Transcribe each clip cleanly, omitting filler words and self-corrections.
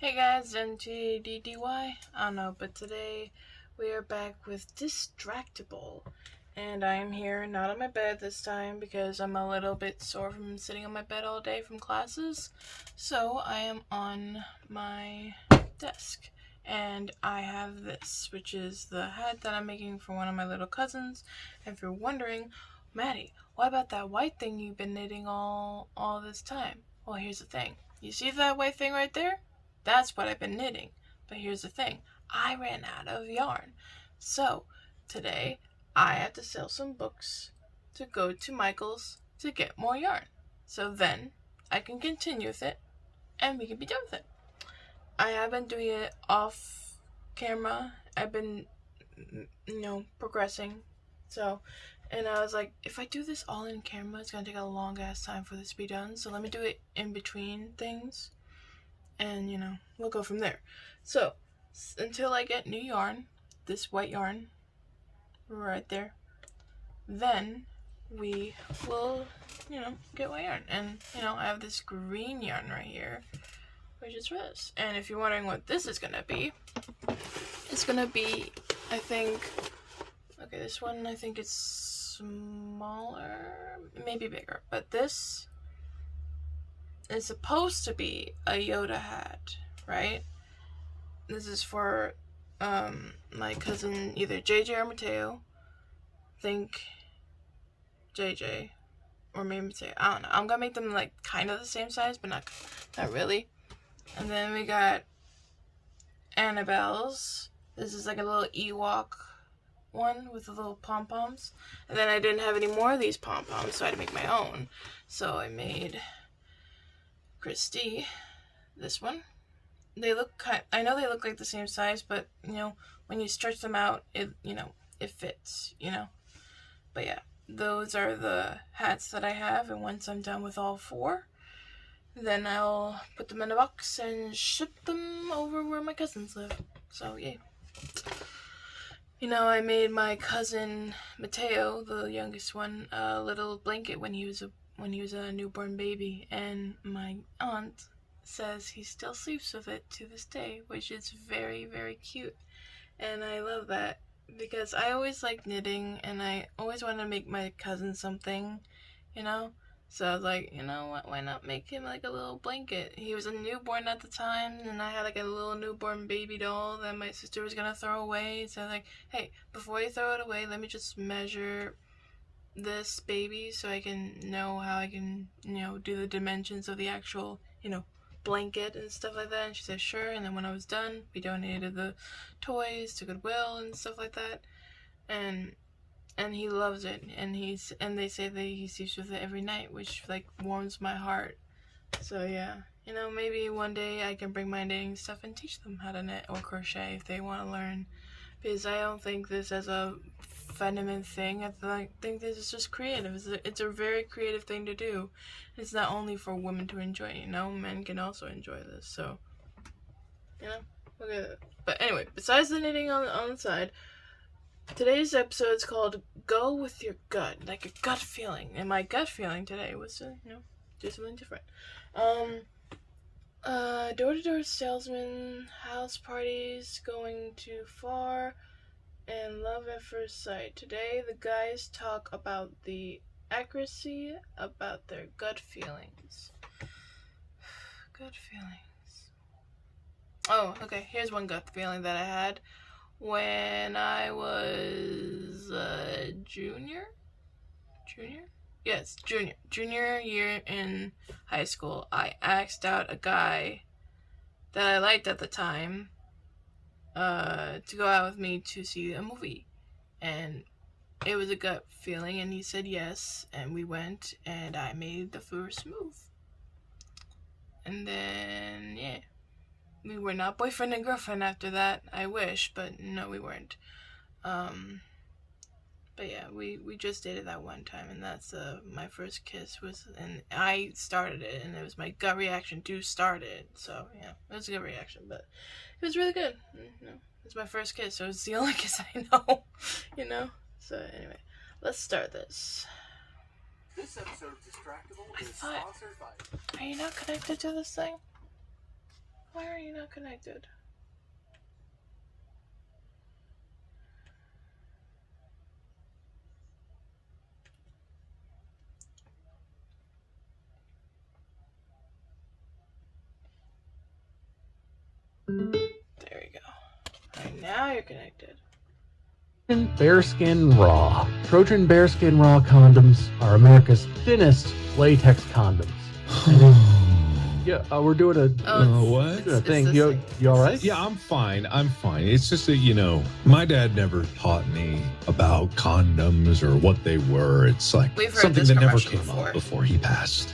Hey guys, M.A.D.D.Y. I don't know, but today we are back with Distractable. And I am here, not on my bed this time, because I'm a little bit sore from sitting on my bed all day from classes. So I am on my desk. And I have this, which is the hat that I'm making for one of my little cousins. And if you're wondering, Maddie, what about that white thing you've been knitting all this time? Well, here's the thing. You see that white thing right there? That's what I've been knitting. But here's the thing. I ran out of yarn. So, today, I have to sell some books to go to Michael's to get more yarn. So then, I can continue with it, and we can be done with it. I have been doing it off camera. I've been, progressing. So, and I was like, if I do this all in camera, it's going to take a long ass time for this to be done. So let me do it in between things. And, we'll go from there. So, until I get new yarn, this white yarn, right there, then we will, get white yarn. And, I have this green yarn right here, which is this. And if you're wondering what this is going to be, it's going to be, I think, okay, this one, I think it's smaller, maybe bigger, but this is supposed to be a Yoda hat, right? This is for my cousin, either JJ or Mateo. Think JJ or maybe Mateo. I don't know. I'm gonna make them like kind of the same size, but not really. And then we got Annabelle's. This is like a little Ewok one with the little pom-poms. And then I didn't have any more of these pom-poms, so I had to make my own. So I made Christy this one. They look I know they look like the same size, but when you stretch them out, it fits, But yeah, those are the hats that I have, and once I'm done with all four, then I'll put them in a box and ship them over where my cousins live. So yeah. I made my cousin Mateo, the youngest one, a little blanket when he was a newborn baby, and my aunt says he still sleeps with it to this day, which is very, very cute. And I love that because I always like knitting, and I always want to make my cousin something, So I was like, what, why not make him like a little blanket? He was a newborn at the time, and I had like a little newborn baby doll that my sister was gonna throw away. So I was like, hey, before you throw it away, let me just measure this baby so I can know how I can, do the dimensions of the actual, blanket and stuff like that. And she said sure. And then when I was done, we donated the toys to Goodwill and stuff like that. And he loves it, and they say that he sleeps with it every night, which like warms my heart. So yeah, maybe one day I can bring my knitting stuff and teach them how to knit or crochet if they want to learn, because I don't think this as a feminine thing. I think this is just creative. It's a very creative thing to do. It's not only for women to enjoy, men can also enjoy this. So look at it. But anyway, besides the knitting on the side, today's episode is called Go With Your Gut, like a gut feeling. And my gut feeling today was to, do something different. Door-to-door salesman, house parties, going too far, and love at first sight. Today, the guys talk about the accuracy about their gut feelings. Gut feelings. Oh, okay, here's one gut feeling that I had. When I was junior year in high school, I asked out a guy that I liked at the time to go out with me to see a movie, and it was a gut feeling, and he said yes, and we went, and I made the first move, and then yeah. We were not boyfriend and girlfriend after that. I wish, but no, we weren't. But yeah, we just dated that one time, and that's my first kiss was, and I started it, and it was my gut reaction to start it. So yeah, it was a good reaction, but it was really good. It was my first kiss, so it's the only kiss I know. So anyway, let's start this. This episode of Distractable is sponsored by... Are you not connected to this thing? Why are you not connected? There you go. Alright, now you're connected. Bearskin Raw. Trojan Bearskin Raw condoms are America's thinnest latex condoms. Yeah, we're doing a what? Doing a thing. You all right? Yeah, I'm fine. It's just that, my dad never taught me about condoms or what they were. It's like something that never came up before he passed.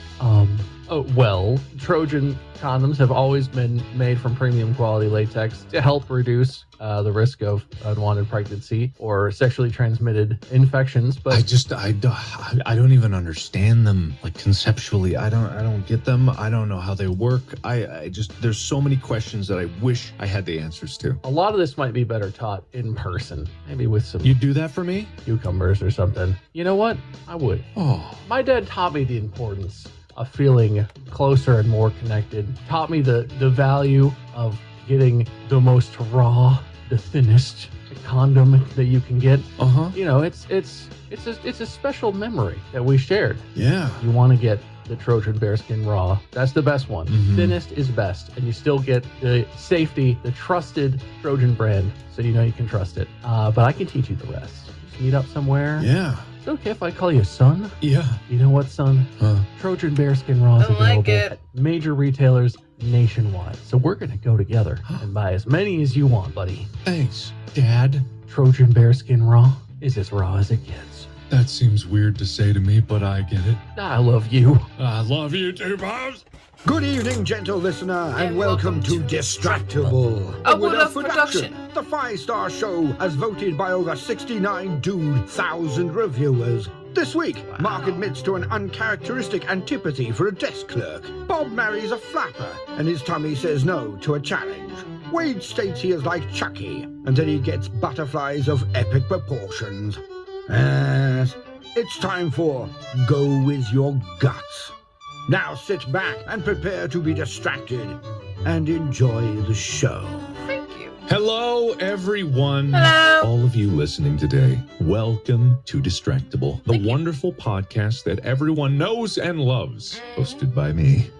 Well, Trojan condoms have always been made from premium quality latex to help reduce the risk of unwanted pregnancy or sexually transmitted infections. But I don't even understand them, like, conceptually. I don't get them. I don't know how they work. There's so many questions that I wish I had the answers to. A lot of this might be better taught in person, maybe with some. You do that for me? Cucumbers or something. You know what? I would. Oh, my dad taught me the importance of feeling closer and more connected. Taught me the value of getting the most raw, the thinnest condom that you can get. It's a special memory that we shared. Yeah. You want to get the Trojan Bearskin Raw. That's the best one. Mm-hmm. Thinnest is best, and you still get the safety, the trusted Trojan brand, so you know you can trust it. But I can teach you the rest. Just meet up somewhere. Yeah. Is it okay if I call you son? Yeah. You know what, son? Huh? Trojan Bearskin Raw is available at major retailers nationwide. So we're going to go together and buy as many as you want, buddy. Thanks, Dad. Trojan Bearskin Raw is as raw as it gets. That seems weird to say to me, but I get it. I love you. I love you too, Bobs. Good evening, gentle listener, and welcome to Distractable, a Wood of Production, the 5-star show as voted by over 69,000 reviewers. This week, Mark admits to an uncharacteristic antipathy for a desk clerk. Bob marries a flapper, and his tummy says no to a challenge. Wade states he is like Chucky, until he gets butterflies of epic proportions. It's time for Go With Your Guts. Now sit back and prepare to be distracted and enjoy the show. Thank you. Hello, everyone. Hello. All of you listening today, welcome to Distractable, the wonderful podcast that everyone knows and loves, hosted by me,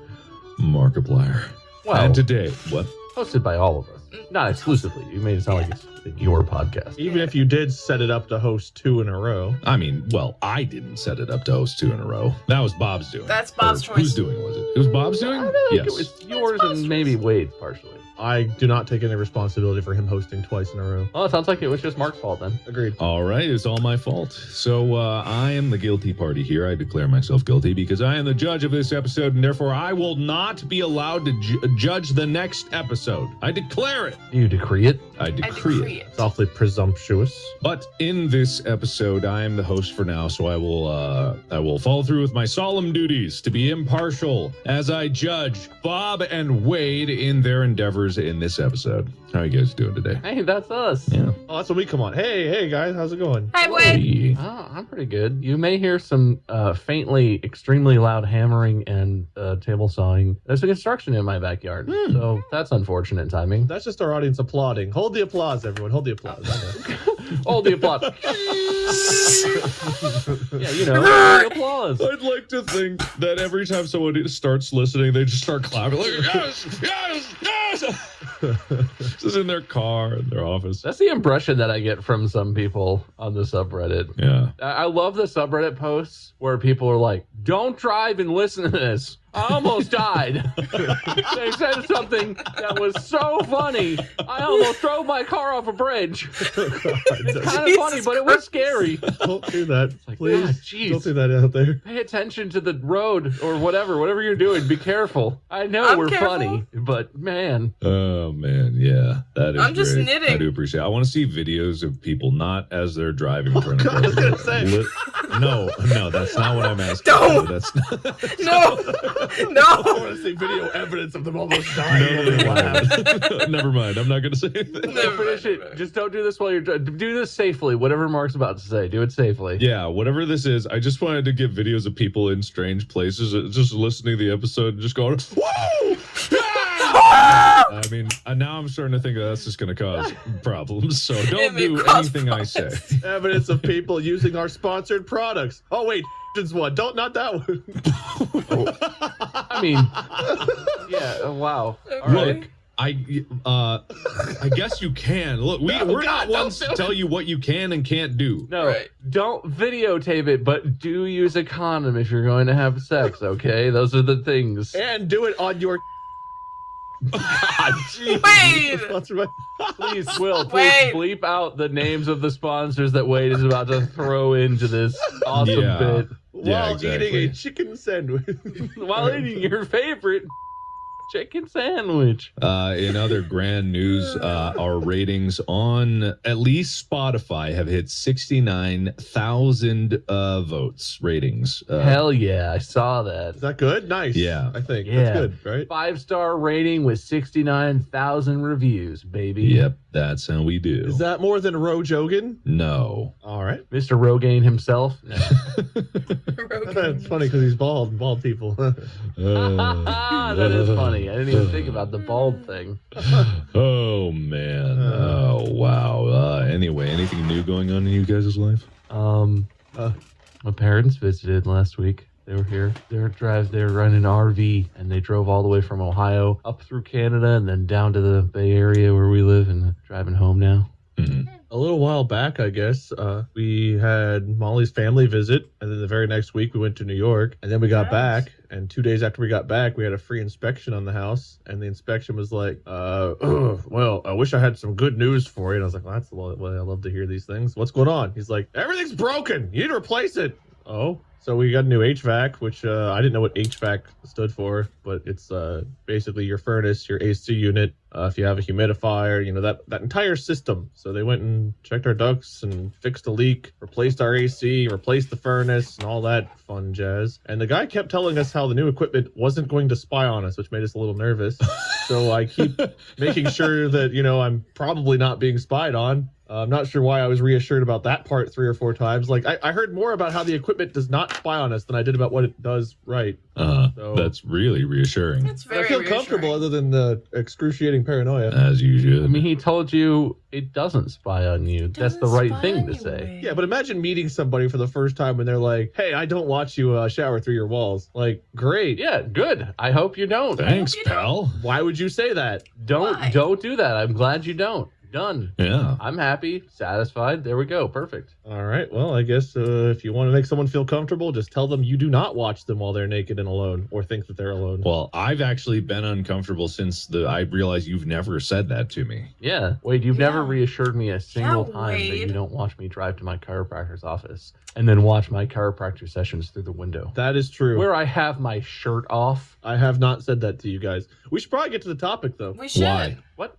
Markiplier. Wow. And today, what? Hosted by all of us. Not exclusively. You made it sound like it's your podcast. Even if you did set it up to host 2 in a row. I mean, well, I didn't set it up to host 2 in a row. That was Bob's doing. That's Bob's choice. Whose doing was it? It was Bob's doing? I think Yes. it was yours and maybe Wade's partially. I do not take any responsibility for him hosting twice in a row. Well, it sounds like it was just Mark's fault then. Agreed. All right, it's all my fault. So I am the guilty party here. I declare myself guilty because I am the judge of this episode, and therefore I will not be allowed to judge the next episode. I declare it. You decree it? I decree it. It's awfully presumptuous. But in this episode, I am the host for now, so I will follow through with my solemn duties to be impartial as I judge Bob and Wade in their endeavors in this episode. How are you guys doing today? Hey, that's us. Yeah. Oh, that's when we come on. Hey guys, how's it going? Hi, Wade. Hey. Oh, I'm pretty good. You may hear some faintly, extremely loud hammering and table sawing. There's a construction in my backyard, so that's unfortunate timing. That's just our audience applauding. Hold the applause, everyone. Hold the applause. I know. Hold the applause. Yeah, the applause. I'd like to think that every time someone starts listening, they just start clapping like, yes, yes, yes. Just in their car, in their office. That's the impression that I get from some people on the subreddit. Yeah. I love the subreddit posts where people are like, don't drive and listen to this. I almost died. They said something that was so funny. I almost drove my car off a bridge. It's kind of funny, but it was scary. Don't do that. Like, please. God, geez. Don't do that out there. Pay attention to the road or whatever you're doing. Be careful. I know I'm we're careful. funny, but man. Oh, man. Yeah. That is I'm just great. knitting. I do appreciate it. I want to see videos of people not as they're driving. Trying God, I was gonna say. No, that's not what I'm asking. Don't. That's not. No. I No. want to see video evidence of them almost dying. No. Never mind. I'm not going to say anything. Finish it. Just don't do this while you're do this safely. Whatever Mark's about to say, do it safely. Yeah, whatever this is, I just wanted to get videos of people in strange places, just listening to the episode and just going, whoa! Yeah! I mean, now I'm starting to think that's just going to cause problems. So don't do anything I say. Evidence of people using our sponsored products. Oh wait, is one. Don't not that one. I mean, yeah. Wow. All right. Look, I guess you can. Look, we're not ones to tell you what you can and can't do. No, don't videotape it, but do use a condom if you're going to have sex, okay? Those are the things. And do it on your. God, Wade! please, Will, please bleep out the names of the sponsors that Wade is about to throw into this awesome bit. While eating a chicken sandwich. While eating your favorite chicken sandwich. In other grand news, our ratings on at least Spotify have hit 69,000 votes ratings. Hell yeah, I saw that. Is that good? Nice. Yeah. I think Yeah. that's good, right? 5-star rating with 69,000 reviews, baby. Yep, that's how we do. Is that more than Rojogan? No. All right. Mr. Rogaine himself. No. That's funny because he's bald. Bald people. That is funny. I didn't even think about the bald thing. Oh man. Oh wow. Anyway, anything new going on in you guys' life? My parents visited last week. They were here. They were running an RV, and they drove all the way from Ohio up through Canada and then down to the Bay Area where we live, and driving home now. Mm-hmm. A little while back, I guess, we had Molly's family visit, and then the very next week we went to New York, and then we got back, and 2 days after we got back, we had a free inspection on the house, and the inspection was like, well, I wish I had some good news for you. And I was like, well, that's the way I love to hear these things. What's going on? He's like, everything's broken. You need to replace it. Oh. So we got a new HVAC, which I didn't know what HVAC stood for, but it's basically your furnace, your AC unit, if you have a humidifier, you know, that entire system. So they went and checked our ducts and fixed a leak, replaced our AC, replaced the furnace, and all that fun jazz. And the guy kept telling us how the new equipment wasn't going to spy on us, which made us a little nervous. So I keep making sure that, you know, I'm probably not being spied on. I'm not sure why I was reassured about that part 3 or 4 times. Like, I heard more about how the equipment does not spy on us than I did about what it does right. So, that's really reassuring. That's very I feel comfortable other than the excruciating paranoia. As you should. I mean, he told you it doesn't spy on you. That's the right thing to say. Yeah, but imagine meeting somebody for the first time and they're like, hey, I don't watch you shower through your walls. Like, great. Yeah, good. I hope you don't. Thanks, pal. Why would you say that? Don't do that. I'm glad you don't. Done. Yeah. I'm happy, satisfied. There we go. Perfect. All right. Well, I guess if you want to make someone feel comfortable, just tell them you do not watch them while they're naked and alone or think that they're alone. Well, I've actually been uncomfortable since I realized you've never said that to me. Yeah. Wade, you've never reassured me a single Yeah, time that you Wade. don't watch me drive to my chiropractor's office and then watch my chiropractor sessions through the window. That is true. Where I have my shirt off. I have not said that to you guys. We should probably get to the topic, though. We should. Why? What?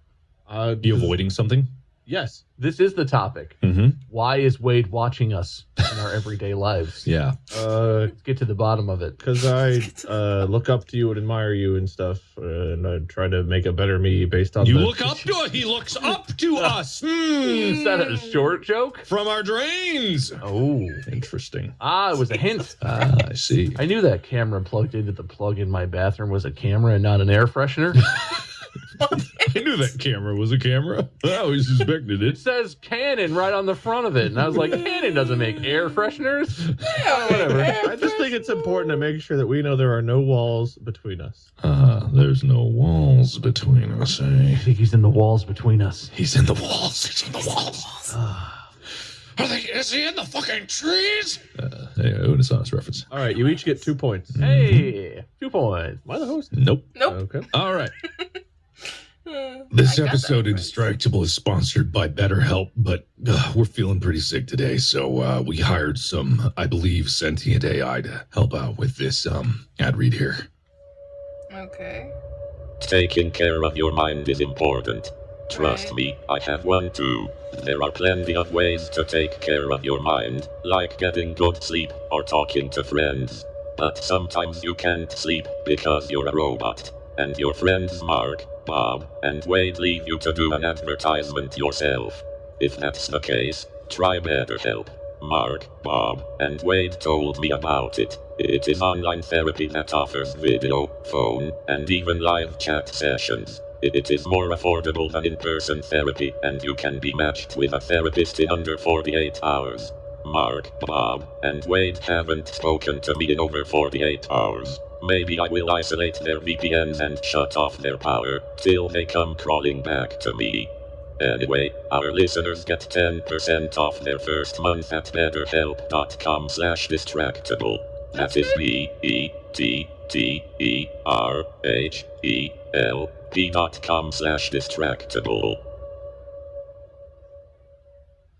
You avoiding something? Yes. This is the topic. Mm-hmm. Why is Wade watching us in our everyday lives? Yeah. Let's get to the bottom of it. Because I look up to you and admire you and stuff, and I try to make a better me based on You the... look up to us. He looks up to us. Is that a short joke? From our drains. Oh. Interesting. It was a hint. I see. I knew that camera plugged into the plug in my bathroom was a camera and not an air freshener. I knew that camera was a camera. I always suspected It it. says Canon right on the front of it. And I was like, Canon doesn't make air fresheners. Whatever. I just think it's important to make sure that we know there are no walls between us. There's no walls between us, eh? I think he's in the walls between us. He's in the walls. He's in the walls. Is he in the fucking trees? Anyway, Unison's reference. All right, you each get 2 points. Hey, 2 points. Am I the host? Nope. Nope. Okay. All right. I This got that episode of reference. Distractable is sponsored by BetterHelp, but we're feeling pretty sick today, so we hired some, I believe, sentient AI to help out with this ad read here. Okay. Taking care of your mind is important. Trust Right. me, I have one too. There are plenty of ways to take care of your mind, like getting good sleep or talking to friends. But sometimes you can't sleep because you're a robot, and your friends Mark, Bob, and Wade leave you to do an advertisement yourself. If that's the case, try BetterHelp. Mark, Bob, and Wade told me about it. It is online therapy that offers video, phone, and even live chat sessions. It is more affordable than in-person therapy, and you can be matched with a therapist in under 48 hours. Mark, Bob, and Wade haven't spoken to me in over 48 hours. Maybe I will isolate their VPNs and shut off their power till they come crawling back to me. Anyway, our listeners get 10% off their first month at betterhelp.com/distractable. That is BETTERHELP.com/distractable.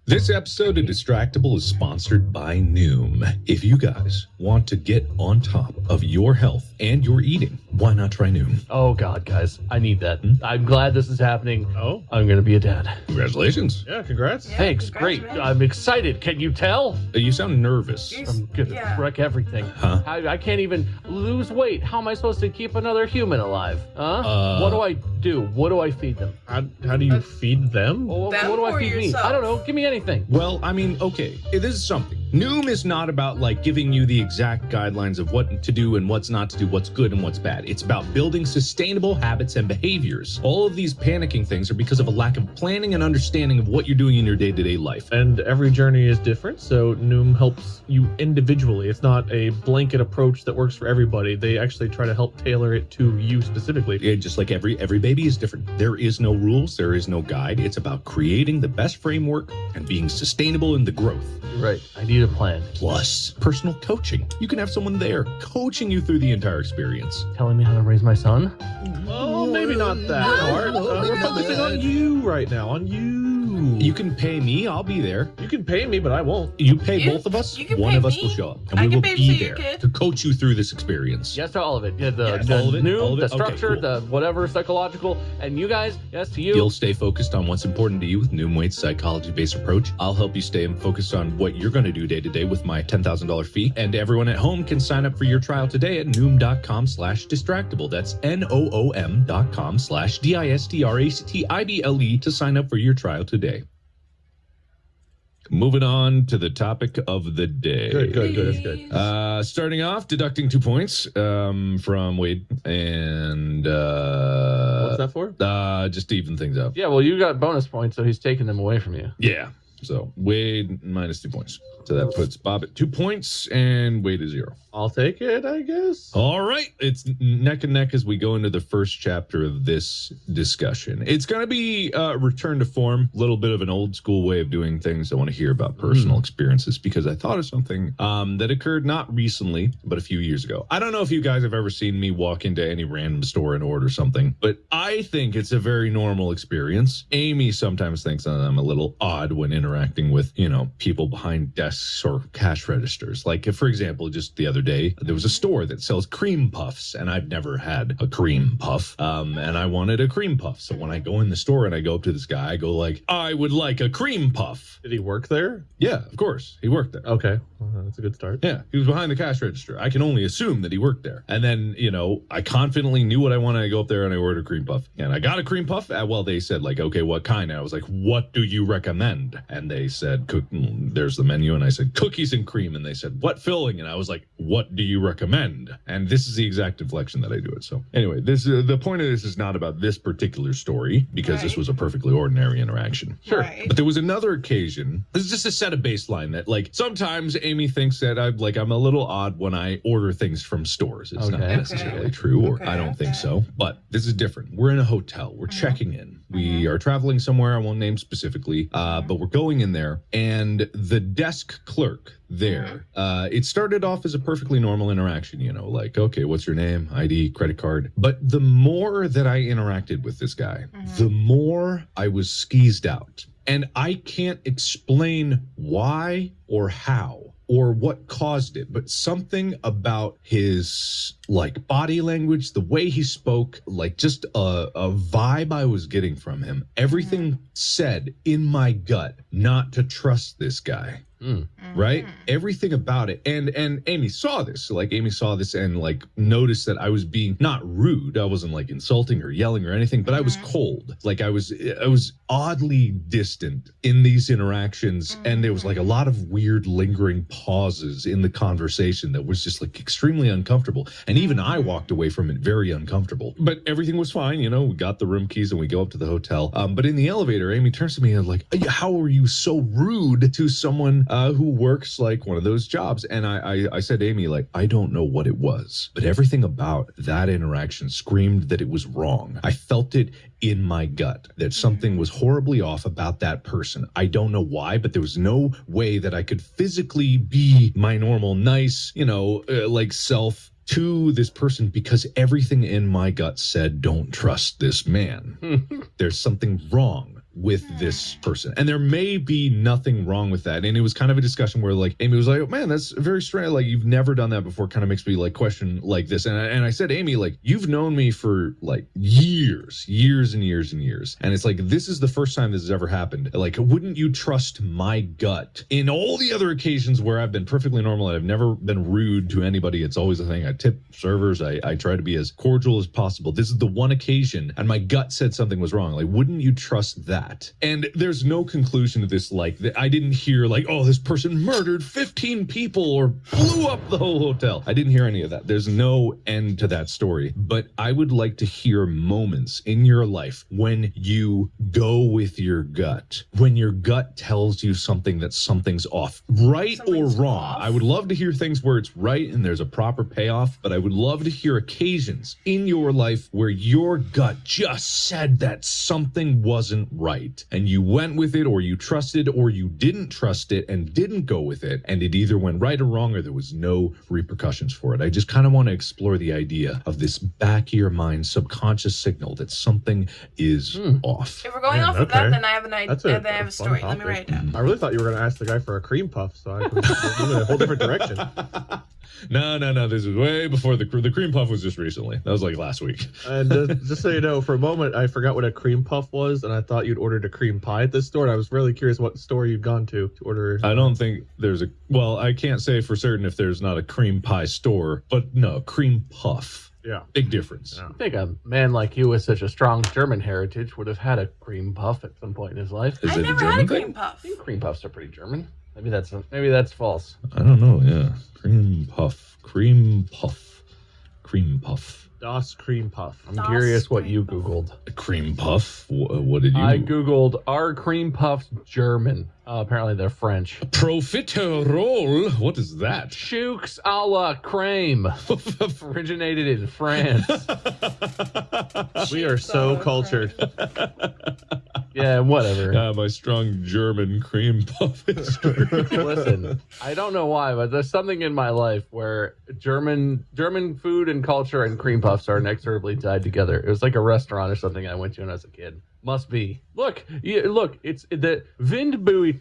This episode of Distractable is sponsored by Noom. If you guys want to get on top of your health and your eating, why not try Noom? Oh, God, guys. I need that. I'm glad this is happening. Oh, I'm going to be a dad. Congratulations. yeah, congrats. Yeah, Thanks. Great. congratulations. I'm excited. Can you tell? You sound nervous. I'm going to Yeah. wreck everything. Huh? I can't even lose weight. How am I supposed to keep another human alive? Huh? What do I do? What do I feed them? How do you feed them? Well, Them what do I or feed me? yourself? I don't know. Give me anything. Well, I mean, okay, this is something. Noom is not about like giving you the exact guidelines of what to do and what's not to do, what's good and what's bad. It's about building sustainable habits and behaviors. All of these panicking things are because of a lack of planning and understanding of what you're doing in your day-to-day life. And every journey is different, so Noom helps you individually. It's not a blanket approach that works for everybody. They actually try to help tailor it to you specifically. Yeah, just like every baby is different. There is no rules, there is no guide. It's about creating the best framework and being sustainable in the growth. You're right. I need a plan. Plus, personal coaching. You can have someone there coaching you through the entire experience. Telling me how to raise my son? Well, maybe not that hard. We're focusing on you right now, on you. You can pay me, I'll be there. You can pay me, but I won't. You pay You- both of us, you can one pay of us me. will show up. And I we can will babysit be your there kid. to coach you through this experience. Yes to all of it. Yeah, the Yes, all of it, new, all of it. the Okay, structure, cool. the whatever psychological, and you guys, yes to you. You'll stay focused on what's important to you with Noom Wade's psychology-based approach. I'll help you stay focused on what you're going to do day to day with my $10,000 fee. And everyone at home can sign up for your trial today at Noom.com/distractable. That's NOOM.com/DISTRACTIBLE to sign up for your trial today. Moving on to the topic of the day. Good. That's good. Starting off, deducting 2 points from Wade, and What's that for? just to even things up. Yeah, well, you got bonus points, so he's taking them away from you. Yeah. So Wade minus 2 points. So that puts Bob at 2 points and Wade at 0. I'll take it, I guess. All right. It's neck and neck as we go into the first chapter of this discussion. It's going to be return to form, a little bit of an old school way of doing things. I want to hear about personal experiences because I thought of something that occurred not recently, but a few years ago. I don't know if you guys have ever seen me walk into any random store and order something, but I think it's a very normal experience. Amy sometimes thinks that I'm a little odd when interacting with, people behind desks or cash registers. Like, if, for example, just the other day, there was a store that sells cream puffs, and I've never had a cream puff, and I wanted a cream puff. So when I go in the store and I go up to this guy, I go like, I would like a cream puff. Did he work there? Yeah, of course. He worked there. Okay. Well, that's a good start. Yeah, he was behind the cash register. I can only assume that he worked there. And then, I confidently knew what I wanted. I go up there and I ordered a cream puff. And I got a cream puff. Well, they said, like, okay, what kind? And I was like, what do you recommend? And they said, there's the menu. And I said, cookies and cream. And they said, what filling? And I was like, what do you recommend? And this is the exact inflection that I do it. So anyway, the point of this is not about this particular story because this Right. was a perfectly ordinary interaction. Sure. Right. But there was another occasion. This is just a set of baseline that, like, sometimes Amy thinks that I'm a little odd when I order things from stores. It's not Okay. necessarily true, or Okay, I don't think okay. so. But this is different. We're in a hotel. We're checking in. We are traveling somewhere. I won't name specifically, but we're going in there. And the desk clerk there, it started off as a perfectly normal interaction, like, okay, what's your name? ID, credit card. But the more that I interacted with this guy, the more I was skeezed out. And I can't explain why or how or what caused it, but something about his body language, the way he spoke, just a vibe I was getting from him. Everything said in my gut not to trust this guy. Right? Everything about it. And Amy saw this. Like Amy saw this and like noticed that I was being not rude. I wasn't like insulting or yelling or anything, but I was cold. Like I was oddly distant in these interactions. And there was like a lot of weird lingering pauses in the conversation that was just like extremely uncomfortable. And even I walked away from it very uncomfortable. But everything was fine. You know, we got the room keys and we go up to the hotel. But in the elevator, Amy turns to me and like, how are you so rude to someone who works like one of those jobs? And I said to Amy, like, I don't know what it was, but everything about that interaction screamed that it was wrong. I felt it in my gut that something was horribly off about that person. I don't know why, but there was no way that I could physically be my normal, nice, like self to this person because everything in my gut said, don't trust this man. There's something wrong with this person. And there may be nothing wrong with that. And it was kind of a discussion where like Amy was like, oh, man, that's very strange. Like you've never done that before. Kind of makes me like question like this. And I said, Amy, like you've known me for like years and years and years. And it's like, this is the first time this has ever happened. Like, wouldn't you trust my gut? In all the other occasions where I've been perfectly normal and I've never been rude to anybody, it's always a thing. I tip servers. I try to be as cordial as possible. This is the one occasion and my gut said something was wrong. Like, wouldn't you trust that? And there's no conclusion to this. Like, I didn't hear like, oh, this person murdered 15 people or blew up the whole hotel. I didn't hear any of that. There's no end to that story. But I would like to hear moments in your life when you go with your gut, when your gut tells you something that something's off, right or wrong. Off. I would love to hear things where it's right and there's a proper payoff, but I would love to hear occasions in your life where your gut just said that something wasn't right. And you went with it, or you trusted, or you didn't trust it and didn't go with it. And it either went right or wrong, or there was no repercussions for it. I just kind of want to explore the idea of this back of your mind subconscious signal that something is off. If we're going off of that, then I have an idea. Then I have a story. Let me write it down. I really thought you were going to ask the guy for a cream puff, so I was moving in a whole different direction. No. This is way before the cream puff was just recently. That was like last week. And just so you know, for a moment, I forgot what a cream puff was, and I thought you'd ordered a cream pie at this store. And I was really curious what store you'd gone to order. I don't think there's I can't say for certain if there's not a cream pie store, but no, cream puff. Yeah. Big difference. Yeah. I think a man like you with such a strong German heritage would have had a cream puff at some point in his life. Is I it never a German had a thing? cream puff. I think cream puffs are pretty German. Maybe that's false. I don't know. Yeah. Cream puff. Das Cream Puff. I'm curious what you Googled. A cream puff? What did you? I Googled, are cream puffs German? Apparently they're French. Profiterole? What is that? Choux a la creme. Originated in France. We are so cultured. Yeah, whatever. My strong German cream puff history. Listen, I don't know why, but there's something in my life where German food and culture and cream puffs are inexorably tied together. It was like a restaurant or something I went to when I was a kid. Must be. Look, it's the Windbeutel.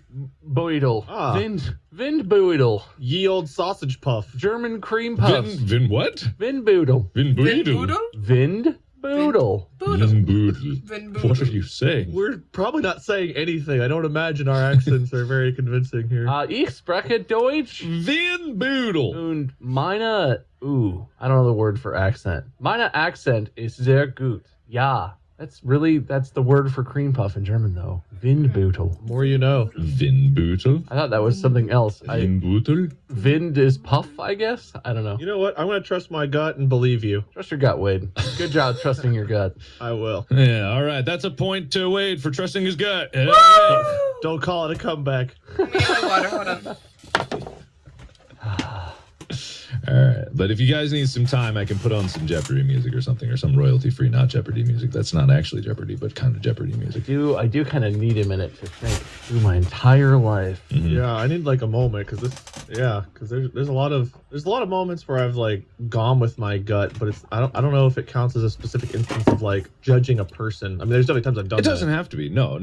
Windbeutel. Ye old sausage puff. German cream puffs. Vin what? Windbeutel. Vindbudel. Windbeutel. Vindbudel. What are you saying? We're probably not saying anything. I don't imagine our accents are very convincing here. Ich spreche Deutsch. Vindbudel. Und meine, I don't know the word for accent. Meine Akzent ist sehr gut. Ja. That's the word for cream puff in German, though. Windbeutel. More you know. Vindbudel? I thought that was something else. Vindbudel? Wind is puff, I guess? I don't know. You know what? I'm going to trust my gut and believe you. Trust your gut, Wade. Good job trusting your gut. I will. Yeah, all right. That's a point to Wade for trusting his gut. Don't call it a comeback. Let me get my water. Hold on. All right, but if you guys need some time, I can put on some Jeopardy music or something, or some royalty-free, not Jeopardy music. That's not actually Jeopardy, but kind of Jeopardy music. I do kind of need a minute to think through my entire life. Yeah, I need like a moment because there's a lot of There's a lot of moments where I've like gone with my gut, but I don't know if it counts as a specific instance of like judging a person. I mean, there's definitely times I've done. It doesn't have to be. No.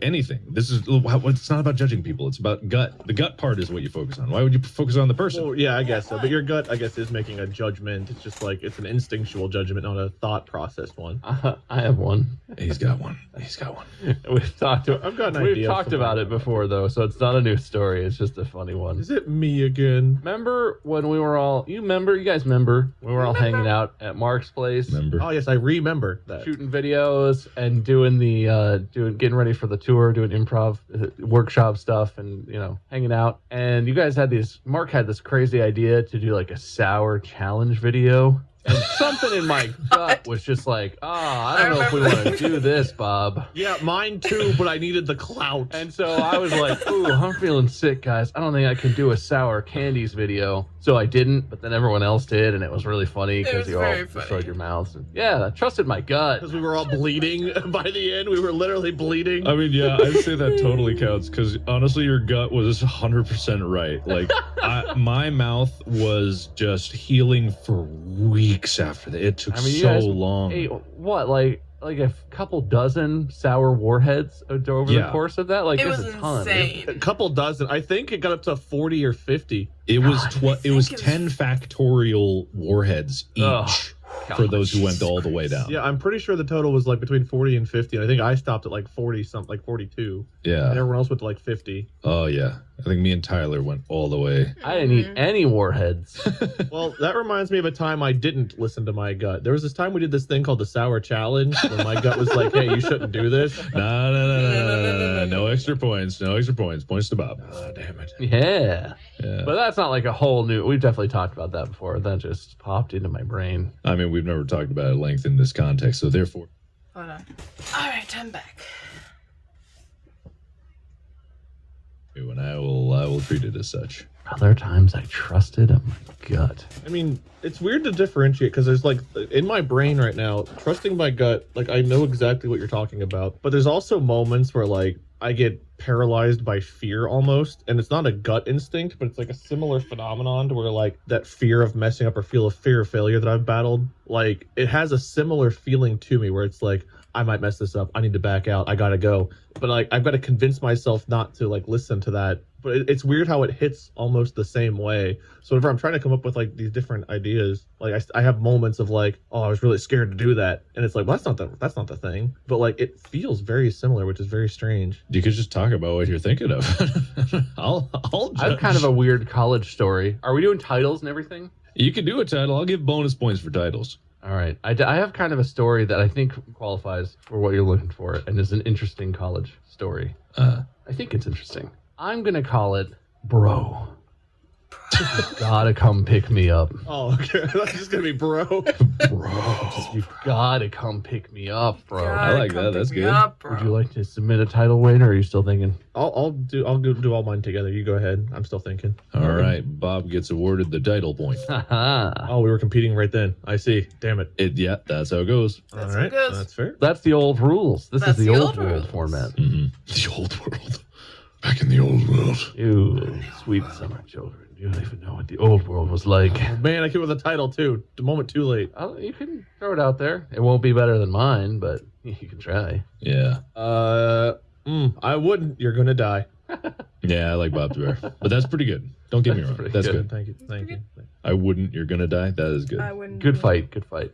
Anything. This is. It's not about judging people. It's about gut. The gut part is what you focus on. Why would you focus on the person? Well, yeah, I guess so. But your gut, I guess, is making a judgment. It's just like it's an instinctual judgment, not a thought process one. I have one. He's got one. We've talked. I've got an We've idea. talked about it before though, so it's not a new story. It's just a funny one. Is it me again? Remember when we were all? You guys remember? We were all hanging out at Mark's place. Remember? Oh yes, I remember that. Shooting videos and doing getting ready for the tour, doing improv workshop stuff, and hanging out. And you guys had Mark had this crazy idea to do like a sour challenge video. And something in my gut was just like, I don't know if we want to do this, Bob. Yeah, mine too, but I needed the clout. And so I was like, ooh, I'm feeling sick, guys. I don't think I can do a sour candies video. So I didn't, but then everyone else did, and it was really funny because you all destroyed your mouths. And I trusted my gut. Because we were all bleeding by the end. We were literally bleeding. I mean, yeah, I'd say that totally counts because honestly, your gut was 100% right. Like, my mouth was just healing for weeks after that. It took so long. Ate, what, like a couple dozen sour warheads over the course of that? Like, it it's was a ton. insane. A couple dozen. I think it got up to 40 or 50. It was 10 factorial warheads each. For those who went all the way down. Yeah, I'm pretty sure the total was like between 40 and 50. And I think I stopped at like 40 something, like 42. Yeah. And everyone else went to like 50. Oh, yeah. I think me and Tyler went all the way. I didn't eat any warheads. Well, that reminds me of a time I didn't listen to my gut. There was this time we did this thing called the Sour Challenge when my gut was like, hey, you shouldn't do this. No. No extra points. No extra points. Points to Bob. Oh, damn it. Yeah. But that's not like a whole new... We've definitely talked about that before. That just popped into my brain. I mean, we've never talked about it at length in this context, so therefore... Hold on. All right, I'm back. And I will treat it as such. Other times I trusted my gut. I mean, it's weird to differentiate because there's like, in my brain right now, trusting my gut, like I know exactly what you're talking about. But there's also moments where like I get paralyzed by fear almost. And it's not a gut instinct, but it's like a similar phenomenon to where like that fear of messing up or fear of failure that I've battled. Like it has a similar feeling to me where it's like, I might mess this up. I need to back out. I gotta go. But like, I've got to convince myself not to like listen to that. But it's weird how it hits almost the same way. So whenever I'm trying to come up with like these different ideas, like I have moments of like, oh, I was really scared to do that, and it's like, well, that's not the thing. But like, it feels very similar, which is very strange. You could just talk about what you're thinking of. I'll I have kind of a weird college story. Are we doing titles and everything? You can do a title. I'll give bonus points for titles. All right. I have kind of a story that I think qualifies for what you're looking for and is an interesting college story. I think it's interesting. I'm going to call it Bro. You've gotta come pick me up. Oh, okay. That's just going to be bro. You've gotta come pick me up, bro. I like that. That's good. Would you like to submit a title, Wayne, or are you still thinking? I'll do all mine together. You go ahead. I'm still thinking. All right. Bob gets awarded the title point. Oh, we were competing right then. I see. Damn it. Yeah, that's how it goes. All right. That's fair. That's the old rules. This is the old world format. Mm-hmm. The old world. Back in the old world. You sweet summer children. You don't even know what the old world was like. Oh, man, I came with a title too. The moment too late. You can throw it out there. It won't be better than mine, but you can try. Yeah. I wouldn't. You're gonna die. Yeah, I like Bob's bear, but that's pretty good. Don't get me wrong. That's good. Thank you. I wouldn't. You're gonna die. That is good. I wouldn't. Good fight.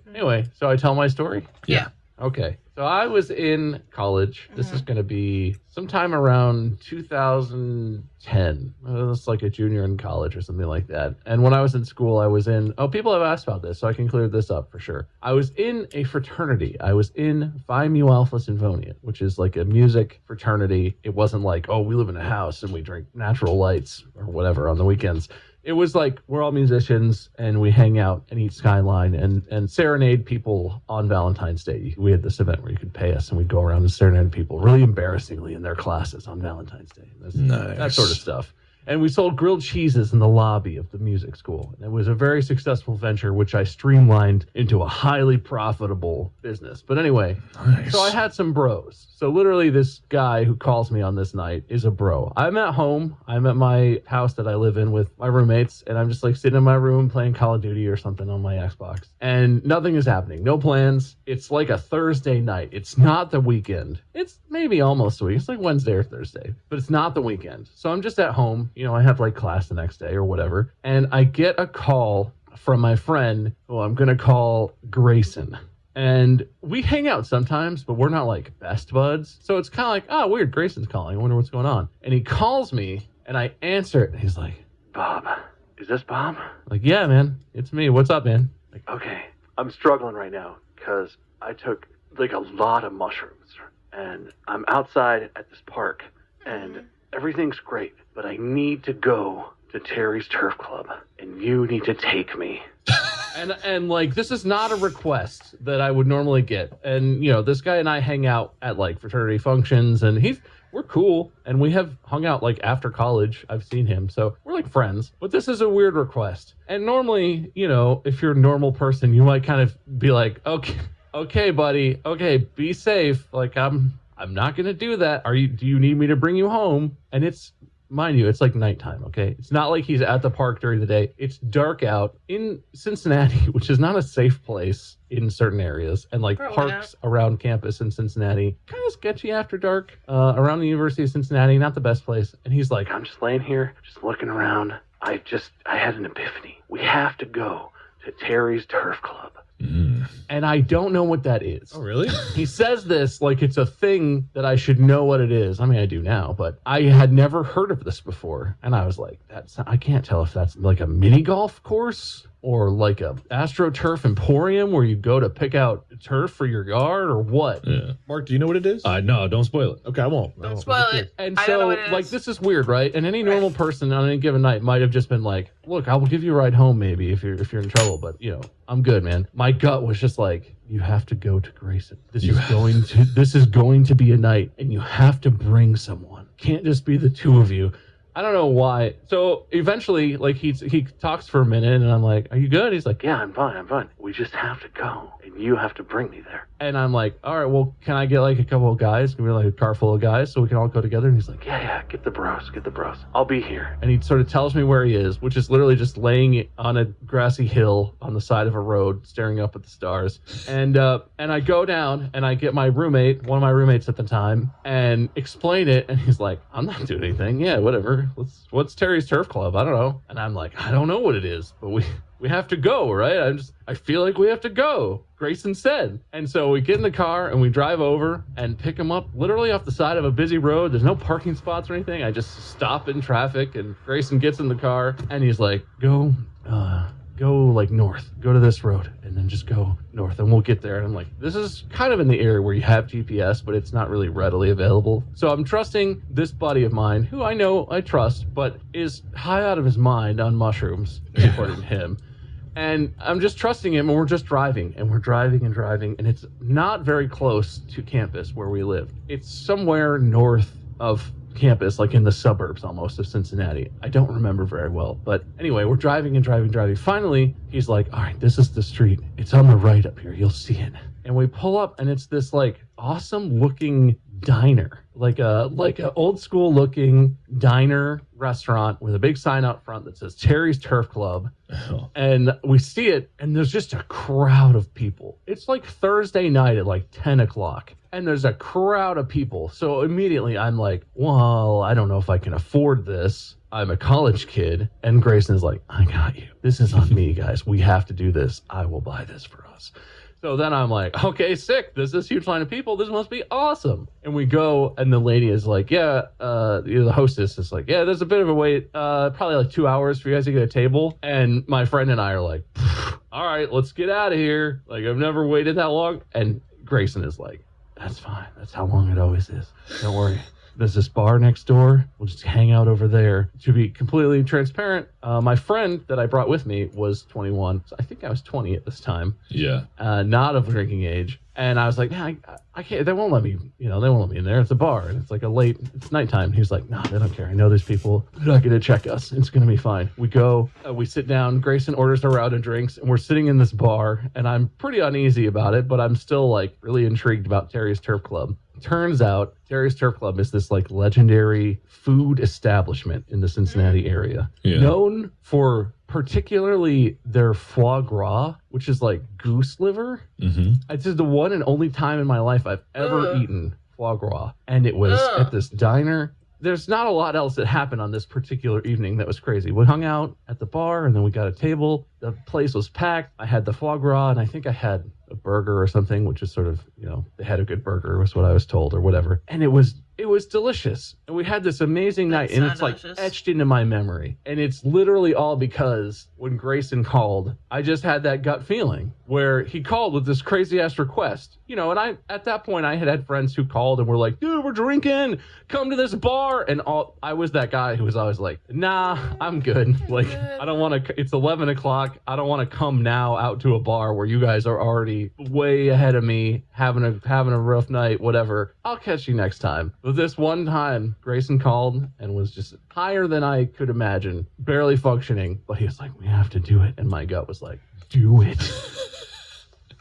Anyway, so I tell my story. Yeah. Okay. So I was in college. This is going to be sometime around 2010. It's like a junior in college or something like that. And when I was in school, I was in... Oh, people have asked about this, so I can clear this up for sure. I was in a fraternity. I was in Phi Mu Alpha Sinfonia, which is like a music fraternity. It wasn't like, oh, we live in a house and we drink natural lights or whatever on the weekends. It was like we're all musicians and we hang out and eat Skyline and serenade people on Valentine's Day. We had this event where you could pay us and we'd go around and serenade people really embarrassingly in their classes on Valentine's Day. Nice. That sort of stuff. And we sold grilled cheeses in the lobby of the music school. And it was a very successful venture, which I streamlined into a highly profitable business. But anyway, so I had some bros. So literally this guy who calls me on this night is a bro. I'm at home. I'm at my house that I live in with my roommates. And I'm just like sitting in my room playing Call of Duty or something on my Xbox. And nothing is happening. No plans. It's like a Thursday night. It's not the weekend. It's maybe almost a week. It's like Wednesday or Thursday. But it's not the weekend. So I'm just at home. You know, I have like class the next day or whatever. And I get a call from my friend, who I'm going to call Grayson. And we hang out sometimes, but we're not like best buds. So it's kind of like, oh, weird, Grayson's calling. I wonder what's going on. And he calls me and I answer it. And he's like, Bob, is this Bob? Like, yeah, man, it's me. What's up, man? Like, okay, I'm struggling right now because I took like a lot of mushrooms and I'm outside at this park and everything's great, but I need to go to Terry's Turf Club and you need to take me. And like, this is not a request that I would normally get. And, you know, this guy and I hang out at like fraternity functions and we're cool. And we have hung out like after college. I've seen him. So we're like friends, but this is a weird request. And normally, you know, if you're a normal person, you might kind of be like, okay, buddy. Okay, be safe. Like I'm not going to do that. Do you need me to bring you home? And it's, mind you, it's like nighttime, okay? It's not like he's at the park during the day. It's dark out in Cincinnati, which is not a safe place in certain areas. And like Probably parks around campus in Cincinnati, kind of sketchy after dark. Around the University of Cincinnati, not the best place. And he's like, I'm just laying here, just looking around. I had an epiphany. We have to go to Terry's Turf Club. And I don't know what that is. Oh, really? He says this like it's a thing that I should know what it is. I mean, I do now, but I had never heard of this before. And I was like, I can't tell if that's like a mini golf course or like a AstroTurf Emporium where you go to pick out turf for your yard or what. Yeah. Mark, do you know what it is? No, don't spoil it. Okay, I won't. Don't spoil it. And I don't know so, what it like, is. this is weird, right? And any normal person on any given night might have just been like, look, I will give you a ride home maybe if you're in trouble, but, you know, I'm good, man. My gut was just like, you have to go to Grayson. This is going to be a night, and you have to bring someone. Can't just be the two of you. I don't know why. So eventually, like, he talks for a minute, and I'm like, are you good? He's like, yeah, I'm fine. We just have to go, and you have to bring me there. And I'm like, all right, well, can I get like a couple of guys? Can we like a car full of guys so we can all go together? And he's like, yeah, get the bros. I'll be here. And he sort of tells me where he is, which is literally just laying on a grassy hill on the side of a road, staring up at the stars. And I go down and I get my roommate, one of my roommates at the time, and explain it. And he's like, I'm not doing anything. Yeah, whatever. What's Terry's Turf Club? I don't know. And I'm like, I don't know what it is, but we have to go, right? I feel like we have to go, Grayson said. And so we get in the car and we drive over and pick him up literally off the side of a busy road. There's no parking spots or anything. I just stop in traffic and Grayson gets in the car and he's like, go like north, go to this road and then just go north and we'll get there. And I'm like, this is kind of in the area where you have GPS, but it's not really readily available. So I'm trusting this buddy of mine who I know I trust, but is high out of his mind on mushrooms, according to him. And I'm just trusting him, and we're just driving, and we're driving, and it's not very close to campus where we live. It's somewhere north of campus, like in the suburbs almost of Cincinnati. I don't remember very well, but anyway, we're driving. Finally, he's like, all right, this is the street. It's on the right up here. You'll see it. And we pull up, and it's this like awesome looking diner, like a old school looking diner restaurant with a big sign out front that says Terry's Turf Club. Oh. And we see it, and there's just a crowd of people. It's like Thursday night at like 10 o'clock. And there's a crowd of people. So immediately I'm like, well, I don't know if I can afford this. I'm a college kid. And Grayson's like, I got you. This is on me, guys. We have to do this. I will buy this for us. So then I'm like, okay, sick. There's this huge line of people. This must be awesome. And we go, and the lady is like, the hostess is like, yeah, there's a bit of a wait, probably like 2 hours for you guys to get a table. And my friend and I are like, all right, let's get out of here. Like, I've never waited that long. And Grayson is like, that's fine. That's how long it always is. Don't worry. there's this bar next door. We'll just hang out over there. To be completely transparent, my friend that I brought with me was 21. So I think I was 20 at this time. Yeah. Not of drinking age. And I was like, yeah, I can't, they won't let me, they won't let me in there. It's a bar and it's like it's nighttime. He was like, no, they don't care. I know these people. They're not going to check us. It's going to be fine. We go, we sit down. Grayson orders a round of drinks and we're sitting in this bar and I'm pretty uneasy about it, but I'm still like really intrigued about Terry's Turf Club. Turns out Terry's Turf Club is this like legendary food establishment in the Cincinnati area, known for particularly their foie gras, which is like goose liver. Mm-hmm. It's just the one and only time in my life I've ever eaten foie gras, and it was at this diner. There's not a lot else that happened on this particular evening that was crazy. We hung out at the bar, and then we got a table. The place was packed. I had the foie gras, and I think I had a burger or something, which is sort of, they had a good burger, was what I was told, or whatever. And it was delicious. And we had this amazing night, and it's like etched into my memory. And it's literally all because when Grayson called, I just had that gut feeling where he called with this crazy ass request. And at that point I had friends who called and were like, dude, we're drinking, come to this bar. And I was that guy who was always like, nah, I'm good. Like, I don't want to, it's 11 o'clock. I don't want to come now out to a bar where you guys are already way ahead of me, having a rough night, whatever. I'll catch you next time. But this one time, Grayson called and was just higher than I could imagine, barely functioning. But he was like, we have to do it. And my gut was like, do it.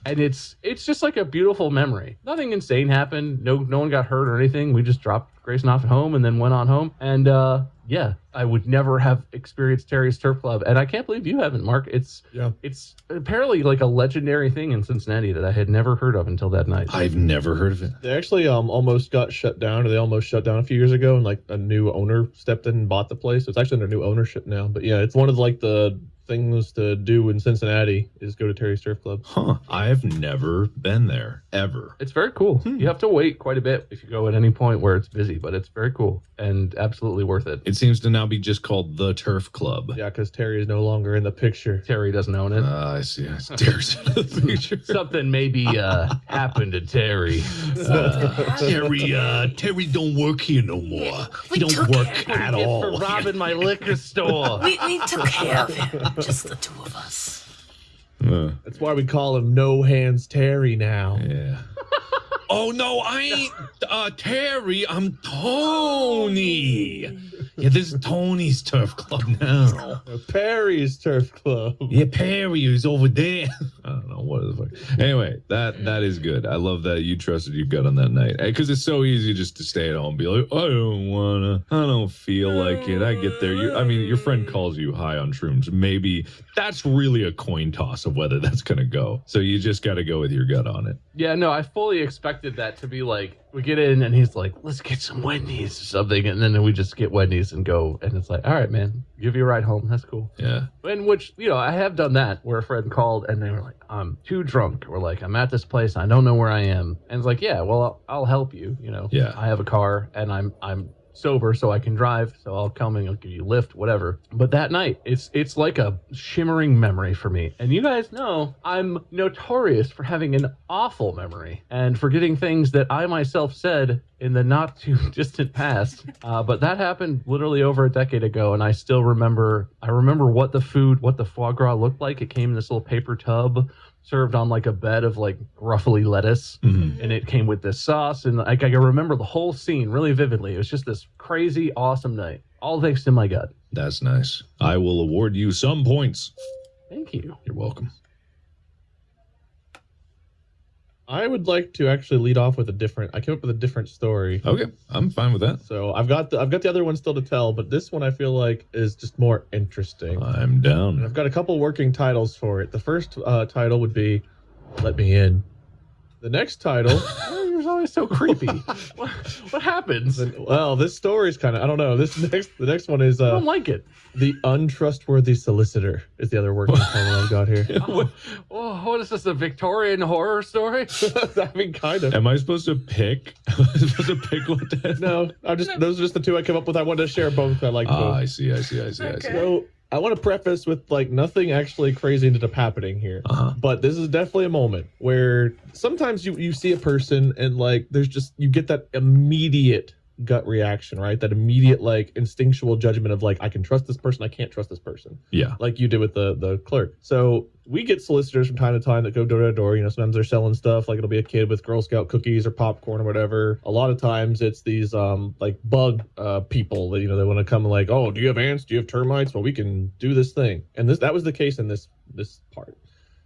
And it's just like a beautiful memory. Nothing insane happened. No one got hurt or anything. We just dropped Grayson off at home and then went on home. And I would never have experienced Terry's Turf Club. And I can't believe you haven't, Mark. It's apparently like a legendary thing in Cincinnati that I had never heard of until that night. I've never heard of it. They actually almost got shut down, or they almost shut down a few years ago, and like a new owner stepped in and bought the place. It's actually under new ownership now. But yeah, it's one of like the things to do in Cincinnati is go to Terry's Turf Club. Huh. I've never been there, ever. It's very cool. You have to wait quite a bit if you go at any point where it's busy, but it's very cool and absolutely worth it. It seems to now be just called the Turf Club. Yeah, because Terry is no longer in the picture. Terry doesn't own it. I see. Terry's in the picture. Something maybe happened to Terry. Terry don't work here no more. He don't work at all. For robbing my liquor store. We took care of him. Just the two of us. That's why we call him No Hands Terry now. Yeah. Oh, no, I ain't Terry. I'm Tony. Yeah, this is Tony's Turf Club now. Perry's Turf Club. Yeah, Perry is over there. I don't know what the fuck. Anyway, that is good. I love that you trusted your gut on that night, because it's so easy just to stay at home and be like, I don't feel like it. I get there. Your friend calls you high on shrooms. Maybe that's really a coin toss of whether that's gonna go. So you just got to go with your gut on it. Yeah, no, I fully expected that to be like, we get in and he's like, let's get some Wendy's or something. And then we just get Wendy's and go. And it's like, all right, man, give you a ride home. That's cool. Yeah. In which, I have done that where a friend called and they were like, I'm too drunk. Or like, I'm at this place. I don't know where I am. And it's like, yeah, well, I'll help you. Yeah. I have a car and I'm sober so I can drive, so I'll come and I'll give you a lift, whatever. But that night, it's like a shimmering memory for me. And you guys know I'm notorious for having an awful memory and forgetting things that I myself said in the not too distant past. But that happened literally over a decade ago, and I still remember. I remember what the foie gras looked like. It came in this little paper tub, served on like a bed of like ruffly lettuce, and it came with this sauce, and I can remember the whole scene really vividly. It was just this crazy, awesome night, all thanks to my gut. That's nice. I will award you some points. Thank you. You're welcome. I would like to actually lead off with I came up with a different story. Okay, I'm fine with that. So I've got the other one still to tell, but this one I feel like is just more interesting. I'm down. And I've got a couple working titles for it. The first title would be "Let Me In." The next title. You're always so creepy. What happens? Well, this story's kind of, I don't know. The next one is I don't like it. "The Untrustworthy Solicitor" is the other working title I've got here. What is this, a Victorian horror story? I mean, kind of. Am I supposed to pick? What that? No, those are just the two I came up with. I wanted to share both. I like both. I see. Okay. So I want to preface with like nothing actually crazy ended up happening here, but this is definitely a moment where sometimes you see a person and like there's just, you get that immediate gut reaction, right? That immediate, like, instinctual judgment of, like, I can trust this person, I can't trust this person. Yeah. Like you did with the clerk. So we get solicitors from time to time that go door to door. You know, sometimes they're selling stuff, like it'll be a kid with Girl Scout cookies or popcorn or whatever. A lot of times it's these like bug people that, you know, they want to come and like, oh, do you have ants? Do you have termites? Well, we can do this thing. And that was the case in this part.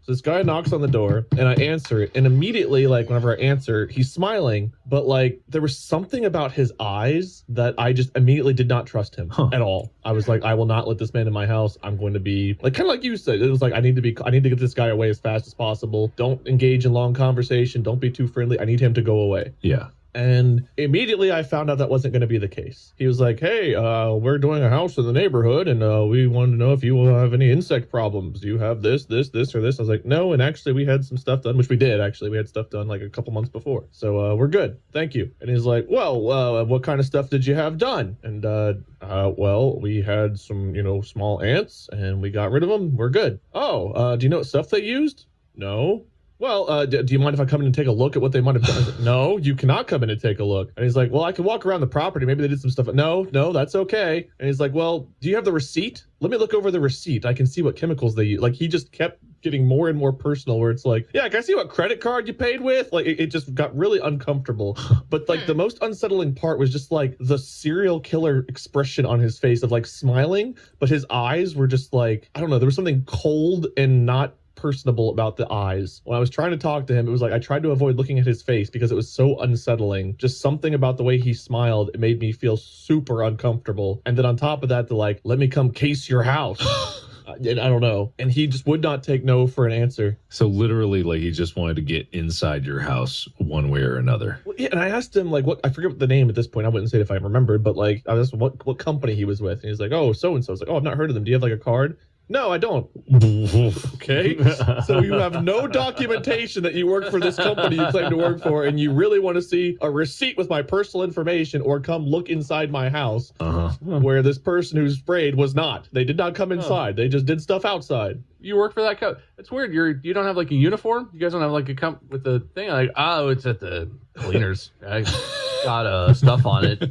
So this guy knocks on the door and I answer it. And immediately, like whenever I answer, he's smiling. But like there was something about his eyes that I just immediately did not trust him at all. I was like, I will not let this man in my house. I'm going to be like, kind of like you said, it was like, I need to get this guy away as fast as possible. Don't engage in long conversation. Don't be too friendly. I need him to go away. Yeah. And immediately I found out that wasn't going to be the case. He was like, hey, we're doing a house in the neighborhood and we wanted to know if you have any insect problems. Do you have this, or this? I was like, no. And actually we had some stuff done, which we did. Actually, we had stuff done like a couple months before. So we're good. Thank you. And he's like, well, what kind of stuff did you have done? And well, we had some, you know, small ants and we got rid of them. We're good. Oh, do you know what stuff they used? No. Well, do you mind if I come in and take a look at what they might have done? I was like, no, you cannot come in and take a look. And he's like, well, I can walk around the property. Maybe they did some stuff. No, that's okay. And he's like, well, do you have the receipt? Let me look over the receipt. I can see what chemicals they use. Like, he just kept getting more and more personal where it's like, yeah, can I see what credit card you paid with? Like, it just got really uncomfortable. But like the most unsettling part was just like the serial killer expression on his face of like smiling, but his eyes were just like, I don't know, there was something cold and not personable about the eyes. When I was trying to talk to him, it was like I tried to avoid looking at his face because it was so unsettling. Just something about the way he smiled, it made me feel super uncomfortable. And then on top of that, the like, let me come case your house. I don't know. And he just would not take no for an answer. So literally, like, he just wanted to get inside your house one way or another. Well, yeah, and I asked him, like, what, I forget the name at this point. I wouldn't say it if I remembered, but like, I asked him what company he was with. And he's like, oh, so-and-so. I was like, oh, I've not heard of them. Do you have like a card? No, I don't. Okay. So you have no documentation that you work for this company you claim to work for, and you really want to see a receipt with my personal information or come look inside my house where this person who sprayed was not. They did not come inside. They just did stuff outside. You work for that company. It's weird. You don't have like a uniform? You guys don't have like a with the thing? Like, oh, it's at the cleaners. I got stuff on it.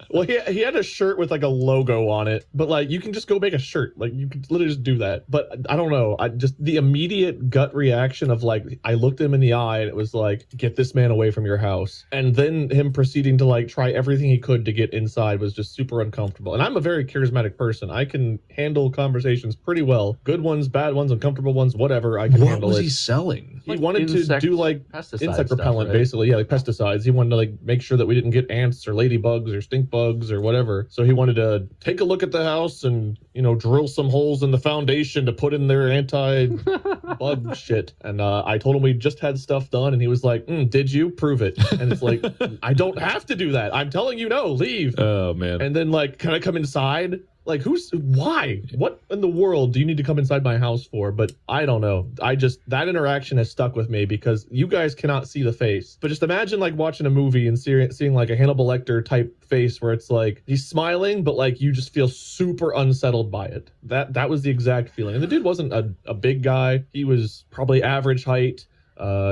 Well, he had a shirt with like a logo on it, but like you can just go make a shirt. Like you could literally just do that. But I don't know. I just the immediate gut reaction of like I looked him in the eye and it was like, get this man away from your house. And then him proceeding to like try everything he could to get inside was just super uncomfortable. And I'm a very charismatic person. I can handle conversations pretty well. Good ones, bad ones, uncomfortable ones, whatever. I can handle it. What was he selling? He wanted to do like insect repellent, right? Basically. Yeah, like pesticides. He wanted to like make sure that we didn't get ants or ladybugs or stink bugs or whatever. So he wanted to take a look at the house and, you know, drill some holes in the foundation to put in their anti-bug shit. And I told him we just had stuff done, and he was like, did you? Prove it. And it's like, I don't have to do that. I'm telling you, no, leave. Oh, man. And then like, can I come inside? Like, why? What in the world do you need to come inside my house for? But I don't know. That interaction has stuck with me because you guys cannot see the face. But just imagine like watching a movie and seeing like a Hannibal Lecter type face where it's like, he's smiling, but like you just feel super unsettled by it. That was the exact feeling. And the dude wasn't a big guy. He was probably average height,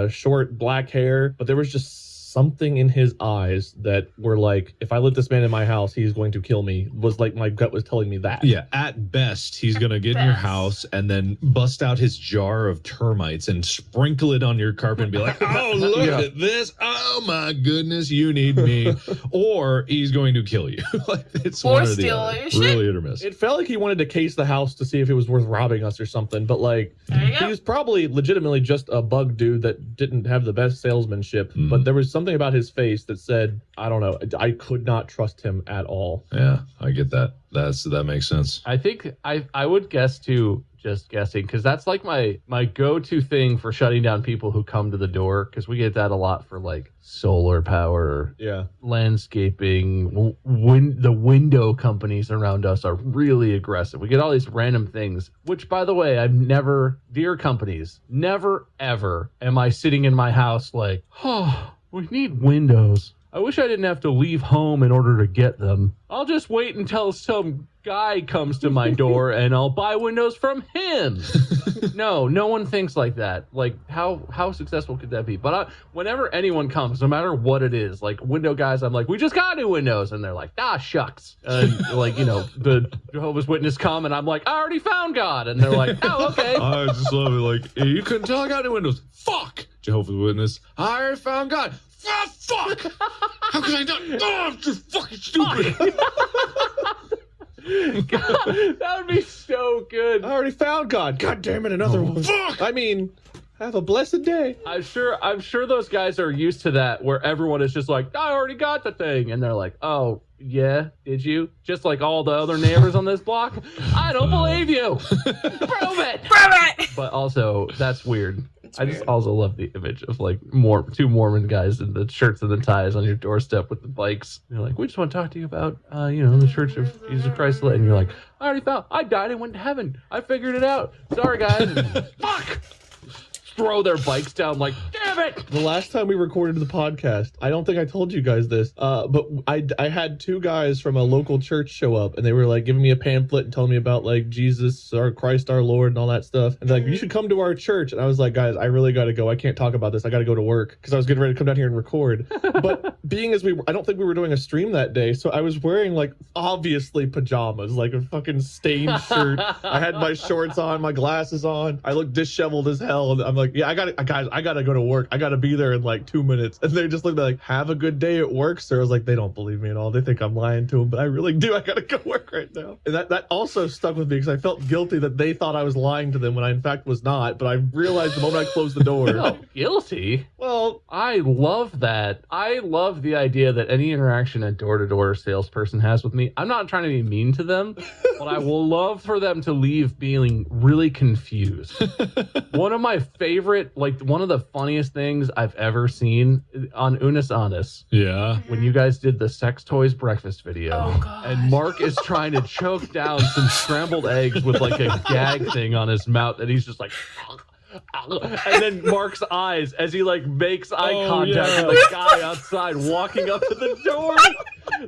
short black hair, but there was just something in his eyes that were like, if I let this man in my house, he's going to kill me. Was like my gut was telling me that. Yeah, at best, he's going to get in your house and then bust out his jar of termites and sprinkle it on your carpet and be like, oh, look at this. Oh, my goodness, you need me. Or he's going to kill you. Like, it's or one or the steal other. your shit. Really hit or miss. It felt like he wanted to case the house to see if it was worth robbing us or something. But like, he was probably legitimately just a bug dude that didn't have the best salesmanship. But there was something about his face that said, I don't know, I could not trust him at all. Yeah, I get that. That makes sense. I think I would guess too, just guessing, because that's like my go-to thing for shutting down people who come to the door, because we get that a lot for like solar power, landscaping. The window companies around us are really aggressive. We get all these random things, which, by the way, dear companies, never ever am I sitting in my house like, oh, we need windows. I wish I didn't have to leave home in order to get them. I'll just wait until some guy comes to my door and I'll buy windows from him. No one thinks like that. Like, how successful could that be? But whenever anyone comes, no matter what it is, like window guys, I'm like, we just got new windows. And they're like, shucks. And like, you know, the Jehovah's Witness come and I'm like, I already found God. And they're like, oh, okay. I just love it. Like, you couldn't tell I got new windows. Fuck! Jehovah's Witness. I already found God. Fuck! How could I not? Oh, I'm just fucking stupid. God, that would be so good. I already found God. God damn it, another one. Fuck! I mean, have a blessed day. I'm sure those guys are used to that, where everyone is just like, I already got the thing, and they're like, oh yeah, did you? Just like all the other neighbors on this block. I don't believe you. Prove it. But also, that's weird. I just also love the image of like two Mormon guys in the shirts and the ties on your doorstep with the bikes. They're like, we just want to talk to you about, the Church of Jesus Christ. And you're like, I died and went to heaven. I figured it out. Sorry, guys. Fuck. Throw their bikes down like, damn it. The last time we recorded the podcast, I don't think I told you guys this, but I had two guys from a local church show up, and they were like giving me a pamphlet and telling me about like Jesus, our Christ, our Lord, and all that stuff. And they're like, you should come to our church. And I was like, guys, I really got to go. I can't talk about this. I got to go to work, because I was getting ready to come down here and record. But being as I don't think we were doing a stream that day, so I was wearing like obviously pajamas, like a fucking stained shirt. I had my shorts on, my glasses on. I looked disheveled as hell, and I'm like, yeah, I gotta go to work. I gotta be there in like 2 minutes. And they just looked like, have a good day at work, sir. I was like, they don't believe me at all. They think I'm lying to them, but I really do. I gotta go work right now. And that also stuck with me, because I felt guilty that they thought I was lying to them when I in fact was not. But I realized the moment I closed the door. No, guilty? Well, I love that. I love the idea that any interaction a door-to-door salesperson has with me, I'm not trying to be mean to them, but I will love for them to leave feeling really confused. One of my favorite, like one of the funniest things I've ever seen on Unis Honest. Yeah. When you guys did the sex toys breakfast video. Oh, gosh. And Mark is trying to choke down some scrambled eggs with like a gag thing on his mouth, and he's just like, and then Mark's eyes as he like makes eye contact with the guy outside walking up to the door.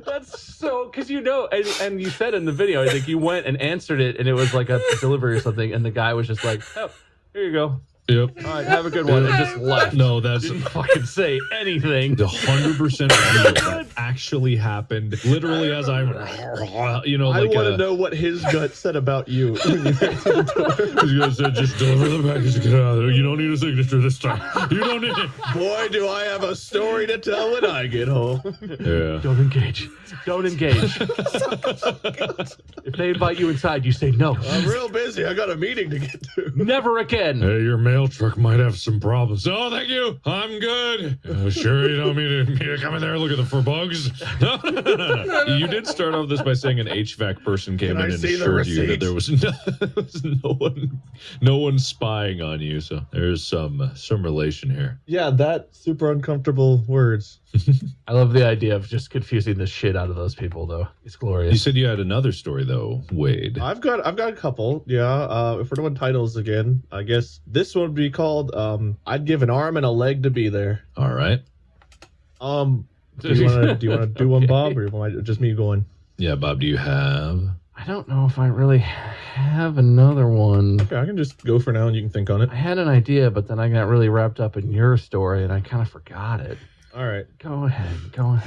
That's so, because and you said in the video, I think you went and answered it, and it was like a delivery or something, and the guy was just like, oh, here you go. Yep. All right, have a good one. And just left. No, that's Didn't fucking say anything. the 100% that actually happened. Literally, as I'm, I like want to know what his gut said about you. You guys said, just deliver the package and get out of there. You don't need a signature this time. You don't need it. Boy, do I have a story to tell when I get home. Yeah. Don't engage. Don't engage. If they invite you inside, you say no. I'm real busy. I got a meeting to get to. Never again. Hey, your mail truck might have some problems. Oh, thank you. I'm good. Sure, you don't mean to come in there and look for bugs? No. You did start off this by saying an HVAC person came in and assured you that there was no one spying on you. So there's some relation here. Yeah, that super uncomfortable words. I love the idea of just confusing the shit out of those people, though. It's glorious. You said you had another story, though, Wade. I've got a couple. Yeah. If we're doing titles again, I guess this one would be called "I'd Give an Arm and a Leg to Be There." All right. Do you want to do one, Bob, or just me going? Yeah, Bob. Do you have? I don't know if I really have another one. Okay, I can just go for now, and you can think on it. I had an idea, but then I got really wrapped up in your story, and I kind of forgot it. All right. Go ahead.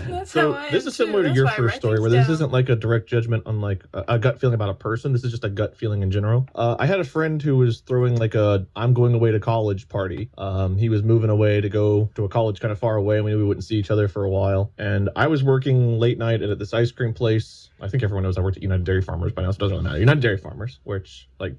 That's So how I this am is similar too. to your That's why I first write story, things where this down. isn't like a direct judgment on like a gut feeling about a person. This is just a gut feeling in general. I had a friend who was throwing like a "I'm going away to college" party. He was moving away to go to a college kind of far away, and we knew we wouldn't see each other for a while. And I was working late night at this ice cream place. I think everyone knows I worked at United Dairy Farmers by now, so it doesn't really matter. United Dairy Farmers, which like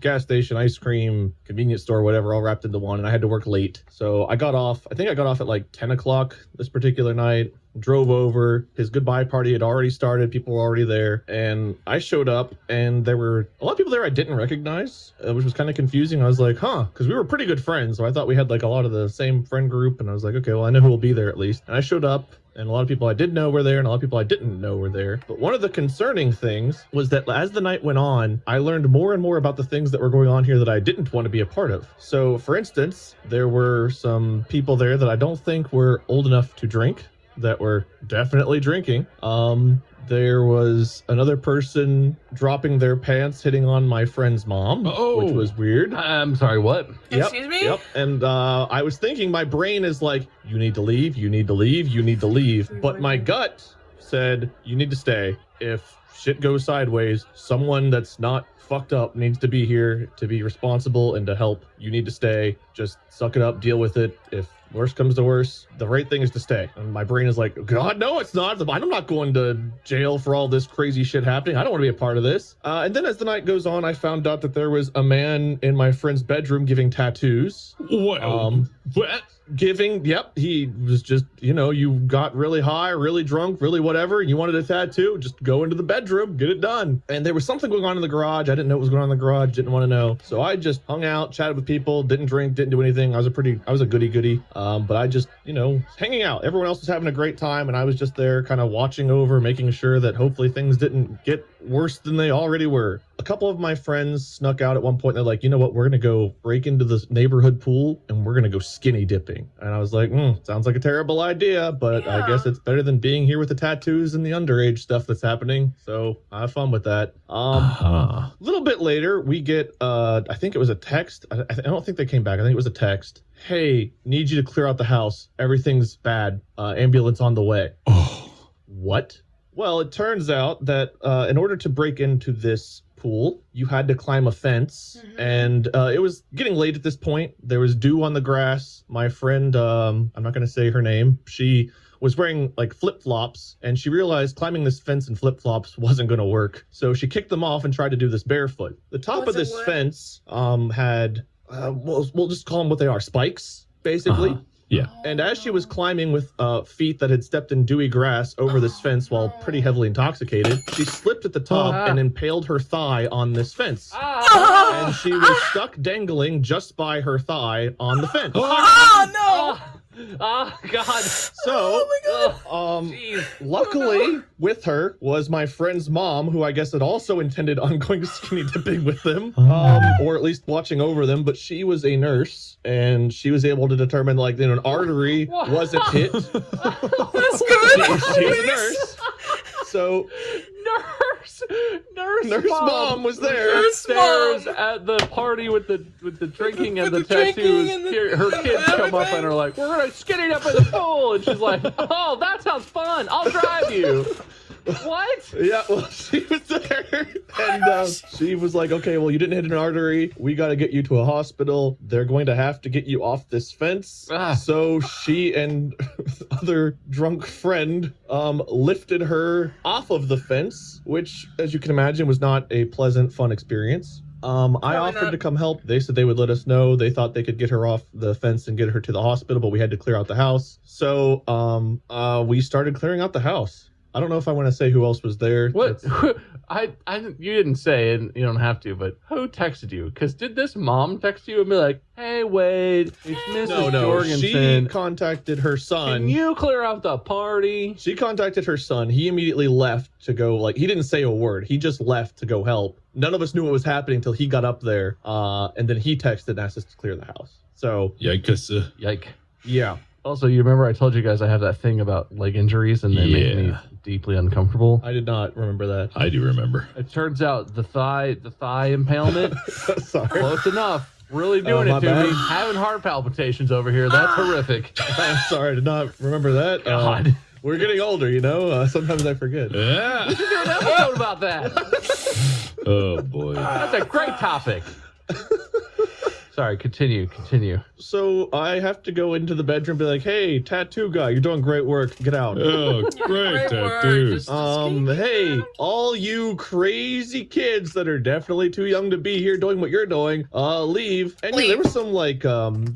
gas station, ice cream, convenience store, whatever, all wrapped into one. And I had to work late, so I got off. I think I got off at like 10 o'clock this particular night. Drove over. His goodbye party had already started. People were already there. And I showed up, and there were a lot of people there I didn't recognize, which was kind of confusing. I was like, because we were pretty good friends. So I thought we had like a lot of the same friend group. And I was like, okay, well, I know who will be there at least. And I showed up, and a lot of people I did know were there, and a lot of people I didn't know were there. But one of the concerning things was that as the night went on, I learned more and more about the things that were going on here that I didn't want to be a part of. So, for instance, there were some people there that I don't think were old enough to drink. that were definitely drinking. There was another person dropping their pants, hitting on my friend's mom, which was weird. I'm sorry, what? Excuse me? Yep. And I was thinking, my brain is like, you need to leave, you need to leave, you need to leave. But my gut said, you need to stay. If shit goes sideways, someone that's not fucked up needs to be here to be responsible and to help. You need to stay. Just suck it up, deal with it. If worse comes to worse, the right thing is to stay. And my brain is like, God, no, it's not. I'm not going to jail for all this crazy shit happening. I don't want to be a part of this. And then as the night goes on, I found out that there was a man in my friend's bedroom giving tattoos. What? He was just, you got really high, really drunk, really whatever, and you wanted a tattoo, just go into the bedroom, get it done. And there was something going on in the garage. I didn't know what was going on in the garage, didn't want to know. So I just hung out, chatted with people, didn't drink, didn't do anything. I was a goody-goody. But I just, hanging out. Everyone else was having a great time, and I was just there kind of watching over, making sure that hopefully things didn't get worse than they already were. A couple of my friends snuck out at one point. And they're like, you know what? We're going to go break into this neighborhood pool and we're going to go skinny dipping. And I was like, sounds like a terrible idea, but I guess it's better than being here with the tattoos and the underage stuff that's happening. So I have fun with that. A little bit later, we get, I think it was a text. I don't think they came back. I think it was a text. Hey, need you to clear out the house. Everything's bad. Ambulance on the way. What? Well, it turns out that in order to break into this pool, you had to climb a fence, and it was getting late at this point. There was dew on the grass. My friend, I'm not going to say her name, she was wearing like flip-flops, and she realized climbing this fence in flip-flops wasn't going to work. So she kicked them off and tried to do this barefoot. The top of this fence had, we'll just call them what they are, spikes, basically. Yeah. And as she was climbing with feet that had stepped in dewy grass over this fence while pretty heavily intoxicated, she slipped at the top and impaled her thigh on this fence. And she was stuck dangling just by her thigh on the fence. Oh, no! Oh, God. So, luckily with her was my friend's mom, who I guess had also intended on going skinny dipping with them, or at least watching over them, but she was a nurse, and she was able to determine, like, an artery wasn't hit. That's good. She was a nurse. So, Nurse mom was there. Upstairs at the party with the drinking and the tattoos. Her kids come up and are like, "We're gonna skinny up in the pool," and she's like, "Oh, that sounds fun. I'll drive you." What? Yeah, well, she was there, and she was like, okay, well, you didn't hit an artery. We got to get you to a hospital. They're going to have to get you off this fence. So she and other drunk friend lifted her off of the fence, which, as you can imagine, was not a pleasant, fun experience. I offered to come help. They said they would let us know. They thought they could get her off the fence and get her to the hospital, but we had to clear out the house. So we started clearing out the house. I don't know if I want to say who else was there. What? You didn't say, and you don't have to, but who texted you? Because did this mom text you and be like, "Hey, Wade, it's Mrs. Jorgensen. She contacted her son. Can you clear out the party?" She contacted her son. He immediately left to go, like, he didn't say a word. He just left to go help. None of us knew what was happening until he got up there, and then he texted and asked us to clear the house. So, Yikes. Yike. Yeah. Also, you remember I told you guys I have that thing about leg injuries and they make me deeply uncomfortable? I did not remember that. I do remember. It turns out the thigh impalement, Sorry. close enough. Really doing it to bad. me. Having heart palpitations over here. That's horrific. I'm sorry, I did not remember that. God. We're getting older, you know? Sometimes I forget. Yeah. We should do an episode about that. Oh, boy. That's a great topic. Sorry, continue. So I have to go into the bedroom and be like, hey, tattoo guy, you're doing great work. Get out. Oh, great tattoos. Hey, all you crazy kids that are definitely too young to be here doing what you're doing, leave. And there were some, like,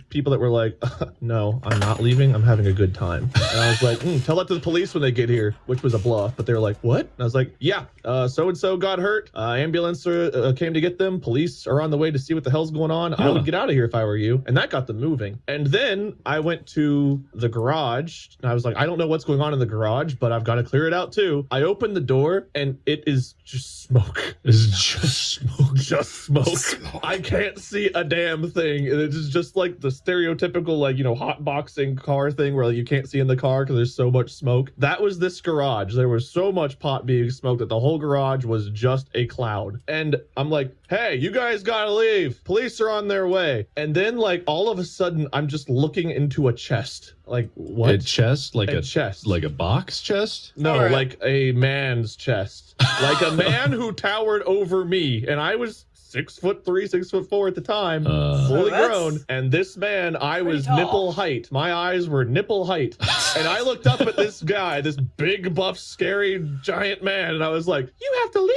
people that were like, no, I'm not leaving. I'm having a good time. And I was like, tell that to the police when they get here, which was a bluff. But they were like, what? And I was like, yeah, so-and-so got hurt. Ambulance came to get them. Police are on the way to see what the hell's going on. I would get out of here if I were you. And that got them moving. And then I went to the garage and I was like, I don't know what's going on in the garage, but I've got to clear it out too. I opened the door and it is just smoke. It's just smoke. Just smoke. I can't see a damn thing. It's just like the stereotypical, like, hot boxing car thing where you can't see in the car because there's so much smoke. That was this garage. There was so much pot being smoked that the whole garage was just a cloud. And I'm like, hey, you guys gotta leave. Police are on their way. And then, like, all of a sudden, I'm just looking into a chest. Like, what? A chest? Like a chest. Like a box chest? No, Right. like a man's chest. Like a man who towered over me. And I was 6'3", 6'4" at the time, fully that's grown. And this man, I was tall. nipple height. My eyes were nipple height. And I looked up at this guy, this big, buff, scary, giant man, and I was like, you have to leave.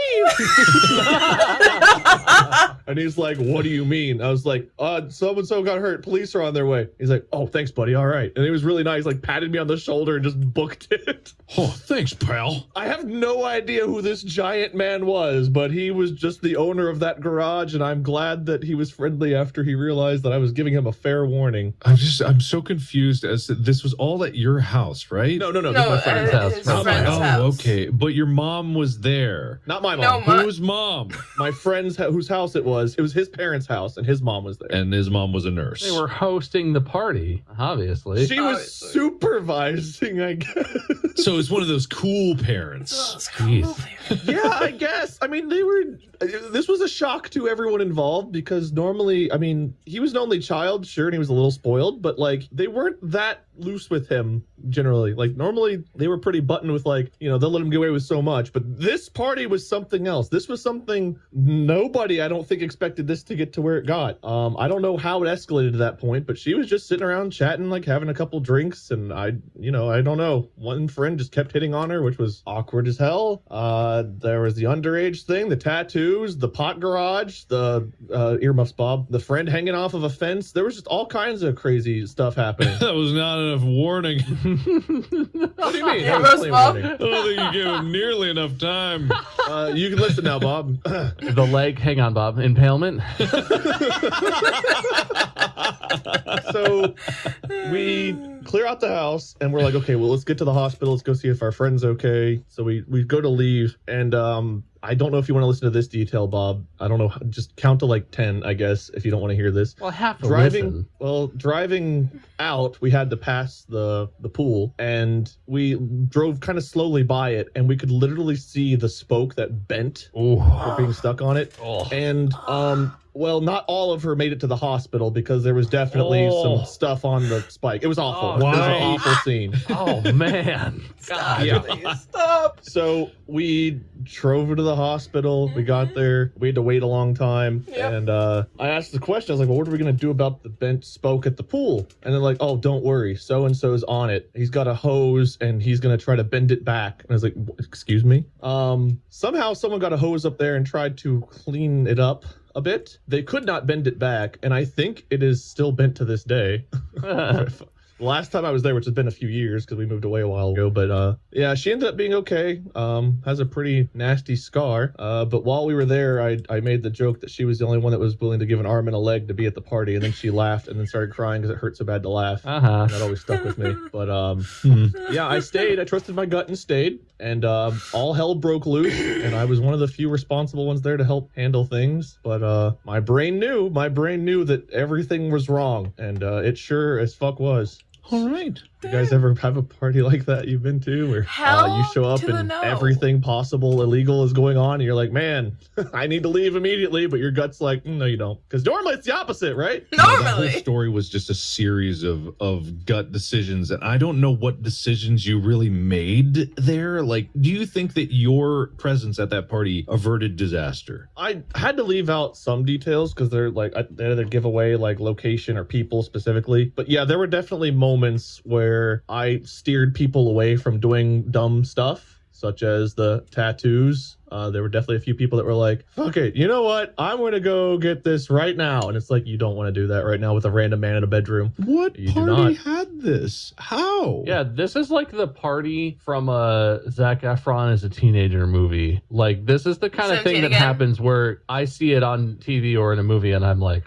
And he's like, what do you mean? I was like, so-and-so got hurt. Police are on their way. He's like, oh, thanks, buddy. All right. And he was really nice, like patted me on the shoulder and just booked it. Oh, thanks, pal. I have no idea who this giant man was, but he was just the owner of that garage, and I'm glad that he was friendly after he realized that I was giving him a fair warning. I'm so confused as to, this was all at your house, right? No, this is No, my friend's house. his Not my friend's house. house. Okay. But your mom was there. Not my No, mom. Whose mom? My friend's whose house it was his parents' house, and his mom was there. And his mom was a nurse. They were hosting the party, obviously. She was supervising, I guess. So it's one of those cool parents. Oh, it's cool. Yeah, I guess. I mean, this was a shock to everyone involved because normally, I mean, he was an only child, sure, and he was a little spoiled, but like, they weren't that loose with him generally. Like, normally they were pretty buttoned with, like, they'll let him get away with so much, but this party was something else. This was something nobody, I don't think, expected this to get to where it got. I don't know how it escalated to that point, but she was just sitting around chatting, like having a couple drinks, and I don't know. One friend just kept hitting on her, which was awkward as hell. There was the underage thing, the tattoos, the pot garage, the earmuffs, Bob, the friend hanging off of a fence. There was just all kinds of crazy stuff happening. That was not enough warning. What do you mean? Yeah, That was Roast plenty of Bob. warning. I don't think you gave him nearly enough time. You can listen now, Bob. The leg, hang on, Bob. Impalement. So we clear out the house and we're like, okay, well, let's get to the hospital. Let's go see if our friend's okay. So we go to leave, and I don't know if you want to listen to this detail, Bob. I don't know. Just count to like 10, I guess, if you don't want to hear this. Well, have to Driving listen. out, we had to pass the pool, and we drove kind of slowly by it, and we could literally see the spoke that bent for being stuck on it. And well, not all of her made it to the hospital because there was definitely some stuff on the spike. It was awful. It was an awful scene. Oh, man. Stop. Yeah. Please, stop. So we drove her to the hospital. We got there. We had to wait a long time. Yep. And I asked the question. I was like, well, what are we going to do about the bent spoke at the pool? And they're like, oh, don't worry. So-and-so's on it. He's got a hose and he's going to try to bend it back. And I was like, excuse me? Somehow someone got a hose up there and tried to clean it up a bit. They could not bend it back, and I think it is still bent to this day. The last time I was there, which has been a few years because we moved away a while ago, but yeah, she ended up being okay. Has a pretty nasty scar. But while we were there, I made the joke that she was the only one that was willing to give an arm and a leg to be at the party, and then she laughed and then started crying because it hurt so bad to laugh. And that always stuck with me. But yeah, I stayed. I trusted my gut and stayed, and all hell broke loose, and I was one of the few responsible ones there to help handle things. But my brain knew that everything was wrong, and it sure as fuck was. All right. You guys ever have a party like that you've been to where Hell you show up to the and no. everything possible illegal is going on and you're like, man, I need to leave immediately, but your gut's like, no, you don't. Because normally it's the opposite, right? The whole Normally. story was just a series of gut decisions, and I don't know what decisions you really made there. Like, do you think that your presence at that party averted disaster? I had to leave out some details because they're like, they had to give away like location or people specifically. But yeah, there were definitely moments where I steered people away from doing dumb stuff, such as the tattoos. There were definitely a few people that were like, fuck it, you know what? I'm going to go get this right now. And it's like, you don't want to do that right now with a random man in a bedroom. What You do party not. had this? How? Yeah, this is like the party from a Zac Efron as a teenager movie. Like, this is the kind of thing 17 that again? happens where I see it on TV or in a movie and I'm like,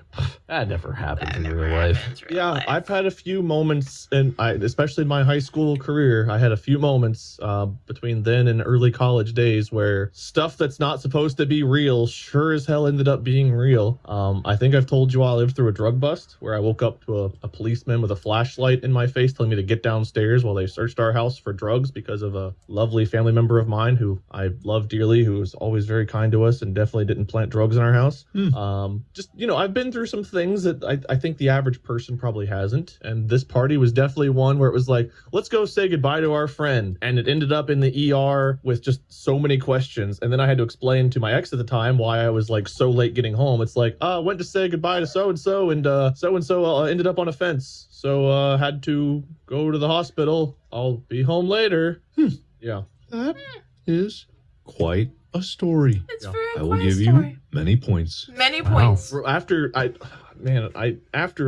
that never happens in real life. Yeah, I've had a few moments, and especially in my high school career, I had a few moments between then and early college days where stuff that's not supposed to be real sure as hell ended up being real. I think I've told you I lived through a drug bust where I woke up to a policeman with a flashlight in my face telling me to get downstairs while they searched our house for drugs because of a lovely family member of mine who I love dearly, who was always very kind to us and definitely didn't plant drugs in our house. Just, I've been through some things that I think the average person probably hasn't. And this party was definitely one where it was like, let's go say goodbye to our friend. And it ended up in the ER with just so many questions. And then I had to explain to my ex at the time why I was like so late getting home. It's like, went to say goodbye to so-and-so and so-and-so ended up on a fence. So had to go to the hospital. I'll be home later. Yeah. That is quite a story. It's very I will funny give story. you many points. Many points. After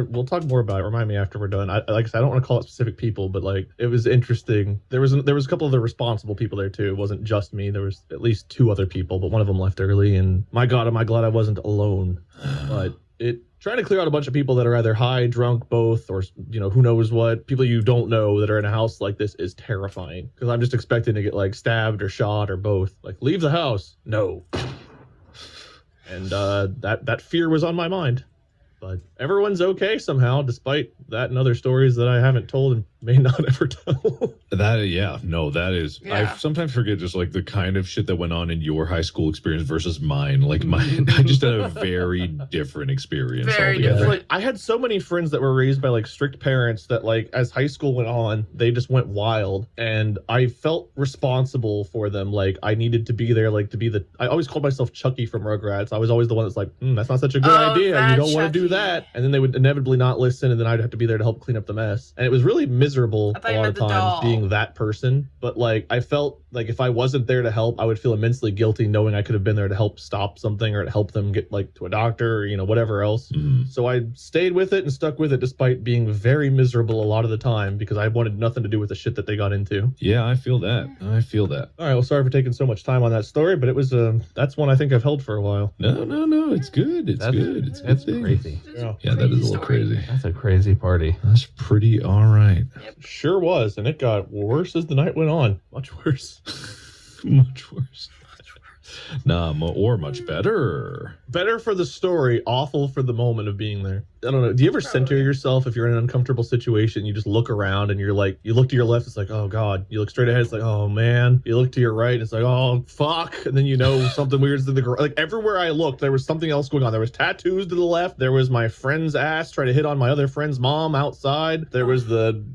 we'll talk more about it. Remind me after we're done. Like I said, I don't want to call it specific people, but like it was interesting. There was a couple of the responsible people there too. It wasn't just me. There was at least 2 other people, but one of them left early. And my God, am I glad I wasn't alone. But trying to clear out a bunch of people that are either high, drunk, both, or who knows what, people you don't know that are in a house like this is terrifying. Because I'm just expecting to get like stabbed or shot or both. Like, leave the house. No. And that fear was on my mind. But everyone's okay somehow, despite that and other stories that I haven't told and may not ever tell. That is. Yeah. I sometimes forget just like the kind of shit that went on in your high school experience versus mine. Like mine, I just had a very different experience. Very altogether. different. Like, I had so many friends that were raised by like strict parents that like as high school went on, they just went wild, and I felt responsible for them. Like I needed to be there, like to be I always called myself Chucky from Rugrats. I was always the one that's like, that's not such a good idea. that You don't want to do Chucky. that. And then they would inevitably not listen, and then I'd have to be there to help clean up the mess. And it was really miserable I thought a you lot meant of the times doll. being that person. But like I felt like if I wasn't there to help, I would feel immensely guilty knowing I could have been there to help stop something or to help them get like to a doctor or whatever else. So I stayed with it and stuck with it despite being very miserable a lot of the time because I wanted nothing to do with the shit that they got into. Yeah, I feel that. All right, well, sorry for taking so much time on that story, but it was that's one I think I've held for a while. No, it's good. It's good. It's a good That's thing. crazy. Yeah, that is a little crazy. That's a crazy party. That's pretty all right. Sure was, and it got worse as the night went on. Much worse. Much worse. Nah, or much better. Better for the story, awful for the moment of being there. I don't know. Do you ever center yourself if you're in an uncomfortable situation? You just look around and you're like, you look to your left, it's like, oh God. You look straight ahead, it's like, oh man. You look to your right, it's like, oh fuck. And then something weird's in the garage. Like everywhere I looked, there was something else going on. There was tattoos to the left. There was my friend's ass trying to hit on my other friend's mom outside. There was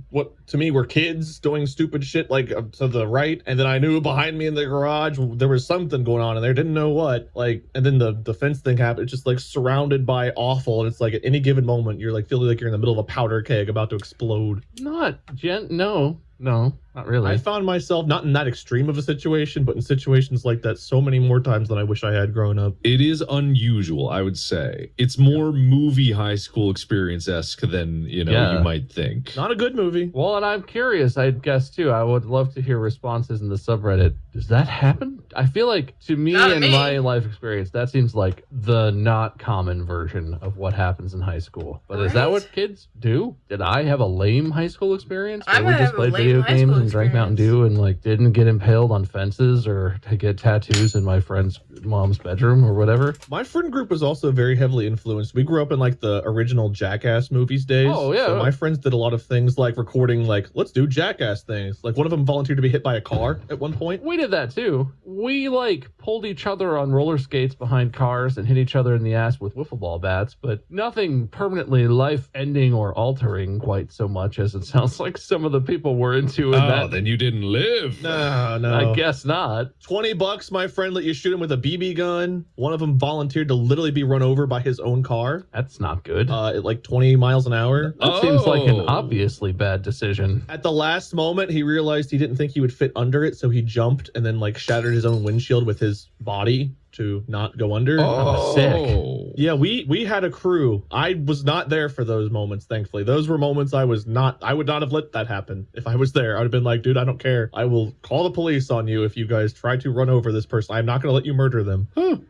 what to me were kids doing stupid shit like to the right. And then I knew behind me in the garage, there was something going on in there. Didn't know what. Like, and then the fence thing happened. It's just like surrounded by awful. And it's like at any given moment, you're like feeling like you're in the middle of a powder keg about to explode. No, not really. I found myself not in that extreme of a situation, but in situations like that so many more times than I wish I had grown up. It is unusual, I would say. It's more movie high school experience-esque than, you might think. Not a good movie. Well, and I'm curious, I guess too, I would love to hear responses in the subreddit. Does that happen? I feel like, to me Not and me. my life experience, that seems like the not common version of what happens in high school. But is that Right? what kids do? Did I have a lame high school experience? I Where we might just have a played lame video high games school and drank Mountain experience. Dew and like didn't get impaled on fences or to get tattoos in my friend's mom's bedroom or whatever? My friend group was also very heavily influenced. We grew up in like the original Jackass movies days. Oh, yeah. So my friends did a lot of things like recording, like, let's do Jackass things. Like one of them volunteered to be hit by a car at one point. We did that too. We like pulled each other on roller skates behind cars and hit each other in the ass with wiffle ball bats, but nothing permanently life-ending or altering quite so much as it sounds like some of the people were into in that. Then you didn't live. No. I guess not. $20, my friend let you shoot him with a BB gun. One of them volunteered to literally be run over by his own car That's not good. at like 20 miles an hour. That seems like an Oh. obviously bad decision. At the last moment, he realized he didn't think he would fit under it, so he jumped and then like shattered his own windshield with his his body to not go under. Oh, sick. Yeah, we had a crew. I was not there for those moments, thankfully. Those were moments I would not have let that happen. If I was there, I would have been like, dude, I don't care. I will call the police on you if you guys try to run over this person. I'm not going to let you murder them.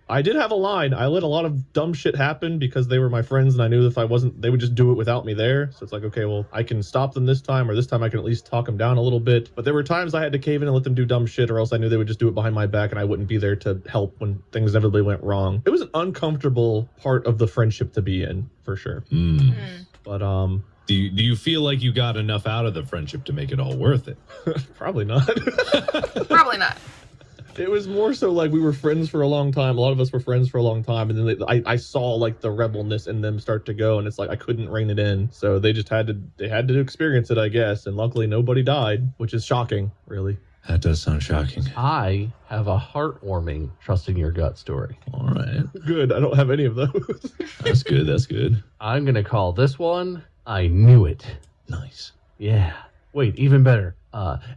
I did have a line. I let a lot of dumb shit happen because they were my friends, and I knew if I wasn't, they would just do it without me there. So it's like, okay, well, I can stop them this time, or this time I can at least talk them down a little bit. But there were times I had to cave in and let them do dumb shit, or else I knew they would just do it behind my back, and I wouldn't be there to help when things inevitably went wrong. It was an uncomfortable part of the friendship to be in, for sure. But Do you feel like you got enough out of the friendship to make it all worth it? probably not. Probably not. It was more so like we were friends for a long time. A lot of us were friends for a long time, and then I saw like the rebelness in them start to go, and it's like I couldn't rein it in. So they just had to experience it, I guess. And luckily, nobody died, which is shocking, really. That does sound shocking. I have a heartwarming trusting your gut story. All right. Good. I don't have any of those. That's good. That's good. I'm going to call this one I Knew It. Nice. Yeah. Wait, even better.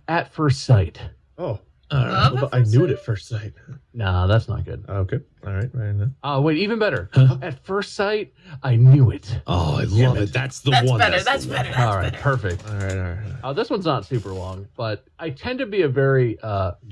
At First Sight. Oh, All right. Love but I knew it at first sight. Nah, that's not good. Okay. All right. Wait, even better. At First Sight, I Knew It. Oh, I love it. That's the That's one. better. the That's one. better. All right, perfect. All right. This one's not super long, but I tend to be a very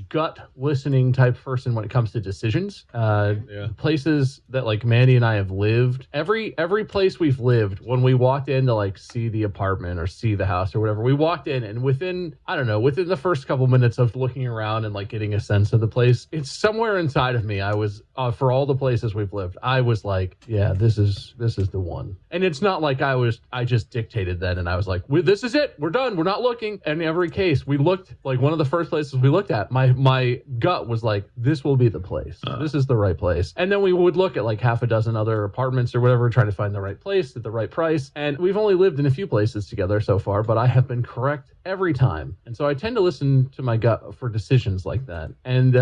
gut listening type person when it comes to decisions. Yeah. Places that like Mandy and I have lived, every place we've lived, when we walked in to like see the apartment or see the house or whatever, we walked in and within the first couple minutes of looking around and like getting a sense of the place, it's somewhere inside of me. I was for all the places we've lived, I was like, yeah, this is the one. And it's not like I just dictated that and I was like, this is it. We're done. We're not looking. And in every case, we looked like one of the first places we looked at. My gut was like, this will be the place. This is the right place. And then we would look at like half a dozen other apartments or whatever, trying to find the right place at the right price. And we've only lived in a few places together so far, but I have been correct every time. And so I tend to listen to my gut for decisions like that. And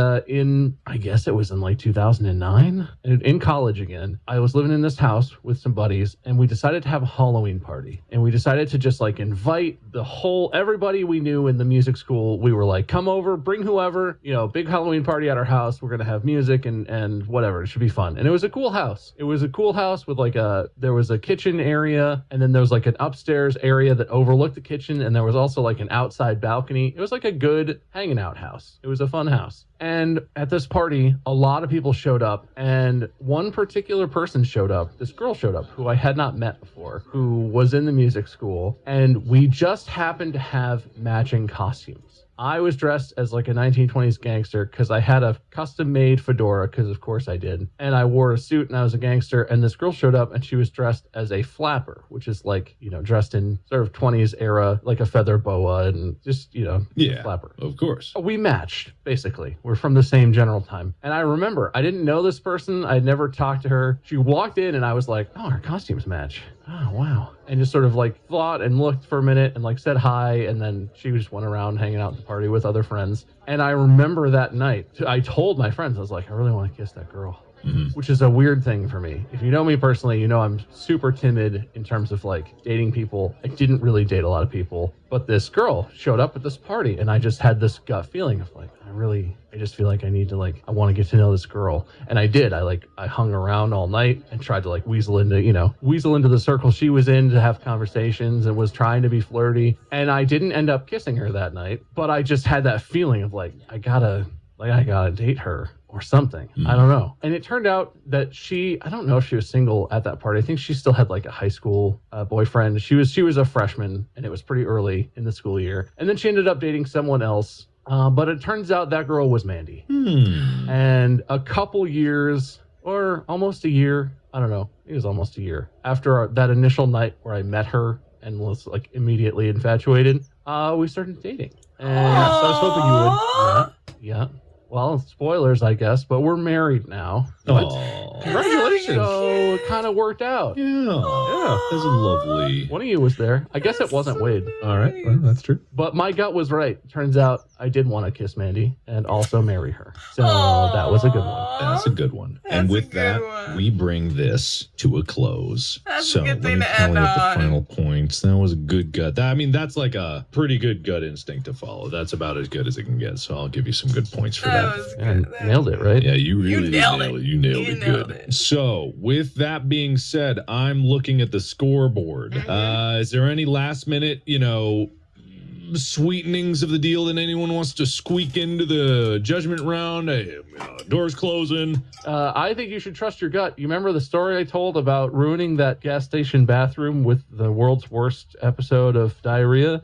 I guess it was in like 2009, in college again, I was living in this house with some buddies, and we decided to have a Halloween party. And we decided to just like invite everybody we knew in the music school. We were like, come over, bring whoever, big Halloween party at our house. We're going to have music and whatever. It should be fun. And it was a cool house. It was a cool house with like there was a kitchen area, and then there was like an upstairs area that overlooked the kitchen. And there was also like an outside balcony. It was like a good hanging out house. It was a fun house. And at this party, a lot of people showed up, and one particular person showed up. This girl showed up who I had not met before, who was in the music school, and we just happened to have matching costumes. I was dressed as like a 1920s gangster because I had a custom-made fedora, because of course I did. And I wore a suit and I was a gangster. And this girl showed up and she was dressed as a flapper, which is like, dressed in sort of 20s era, like a feather boa and just, flapper. Of course. We matched, basically. We're from the same general time. And I remember, I didn't know this person. I'd never talked to her. She walked in and I was like, oh, our costumes match. Oh, wow. And just sort of like thought and looked for a minute and like said hi. And then she just went around hanging out at the party with other friends. And I remember that night, I told my friends, I was like, I really want to kiss that girl. Which is a weird thing for me. If you know me personally, you know I'm super timid in terms of like dating people. I didn't really date a lot of people, but this girl showed up at this party and I just had this gut feeling of like, I just feel like I need to I want to get to know this girl. And I did. I hung around all night and tried to like weasel into the circle she was in to have conversations and was trying to be flirty. And I didn't end up kissing her that night, but I just had that feeling of like, I gotta date her or something. I don't know. And it turned out that I don't know if she was single at that party. I think she still had like a high school boyfriend. She was a freshman and it was pretty early in the school year. And then she ended up dating someone else. But it turns out that girl was Mandy. And a couple years or almost a year, I don't know, it was almost a year after that initial night where I met her and was like immediately infatuated, we started dating. And so I was hoping you would. Yeah. Well, spoilers, I guess, but we're married now. Congratulations. So it kind of worked out. Yeah. That's lovely. One of you was there. I guess it wasn't Wade. All right. Well, that's true. But my gut was right. Turns out I did want to kiss Mandy and also marry her. So that was a good one. That's a good one. And with that, we bring this to a close. So let me tally up the final points. That was a good gut. That's like a pretty good gut instinct to follow. That's about as good as it can get. So I'll give you some good points for that. That was good. That Nailed was it, right? Yeah, you really nailed nailed it. it. You nailed You it nailed good. it. So, with that being said, I'm looking at the scoreboard. Mhm. Is there any last minute, sweetenings of the deal that anyone wants to squeak into the judgment round? Doors closing. I think you should trust your gut. You remember the story I told about ruining that gas station bathroom with the world's worst episode of diarrhea?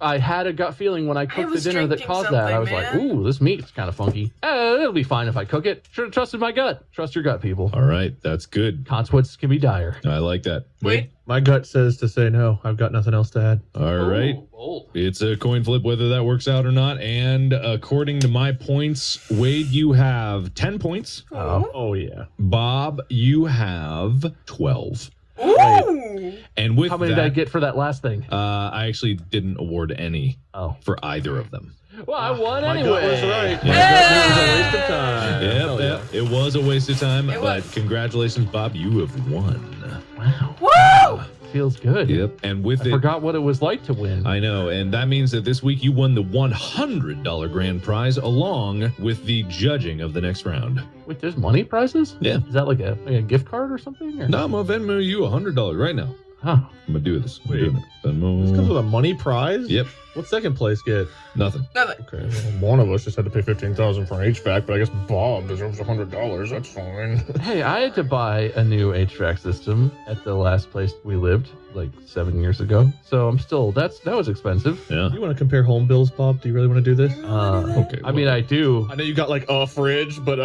I had a gut feeling when I cooked the was dinner that drinking caused that. I was something, like, man. ooh, this meat's kind of funky. It'll be fine if I cook it. Should have trusted my gut. Trust your gut, people. All right, that's good. Consequences can be dire. I like that. Wait. My gut says to say no. I've got nothing else to add. All right. Ooh, bold. It's a coin flip whether that works out or not. And according to my points, Wade, you have 10 points. Oh yeah. Bob, you have 12. Ooh. And with How many that, did I get for that last thing? I actually didn't award any Oh. for either of them. Well, I won My anyway. gut was right. Yeah. My gut was a waste of time. Yep, yep. It was a waste of time, It but was. congratulations, Bob. You have won. Wow. Woo! Feels good. Yep. And with I it, forgot what it was like to win. I know, and that means that this week you won the $100 grand prize along with the judging of the next round. Wait, there's money prizes? Yeah. Is that like a gift card or something? Or? No, I'm gonna Venmo you $100 right now. Huh. I'm gonna do this. I'm Wait. doing it. Venmo. This comes with a money prize? Yep. What second place get? Nothing. Nothing. Okay, well, one of us just had to pay $15,000 for an HVAC, but I guess Bob deserves $100. That's fine. Hey, I had to buy a new HVAC system at the last place we lived like 7 years ago. So I'm still that was expensive. Yeah. You want to compare home bills, Bob? Do you really want to do this? Okay. I mean, I do. I know you got like a fridge, but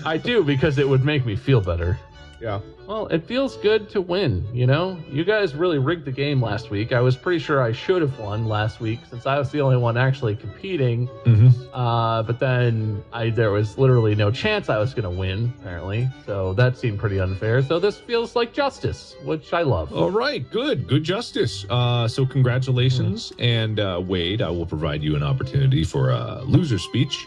I do because it would make me feel better. yeah. Well, it feels good to win, you know? You guys really rigged the game last week. I was pretty sure I should have won last week since I was the only one actually competing. But then there was literally no chance I was going to win, apparently. So that seemed pretty unfair. So this feels like justice, which I love. All right, good justice. So congratulations, and Wade, I will provide you an opportunity for a loser speech.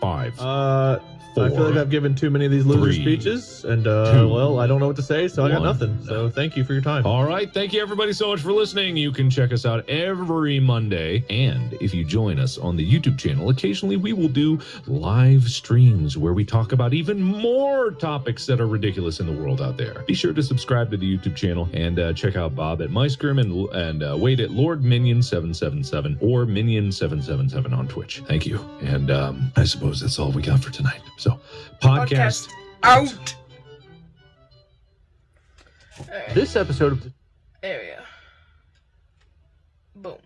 5. I feel like 4, I've given too many of these loser 3, speeches, and 2, well, I don't know what to say, so I got 1. nothing. So thank you for your time. All right, thank you everybody so much for listening. You can check us out every Monday, and if you join us on the YouTube channel, occasionally we will do live streams where we talk about even more topics that are ridiculous in the world out there. Be sure to subscribe to the YouTube channel and check out Bob at MyScrim and Wade at Lord Minion 777 or Minion 777 on Twitch. Thank you, and I suppose that's all we got for tonight. So, podcast out. All right. This episode of There we go. Boom.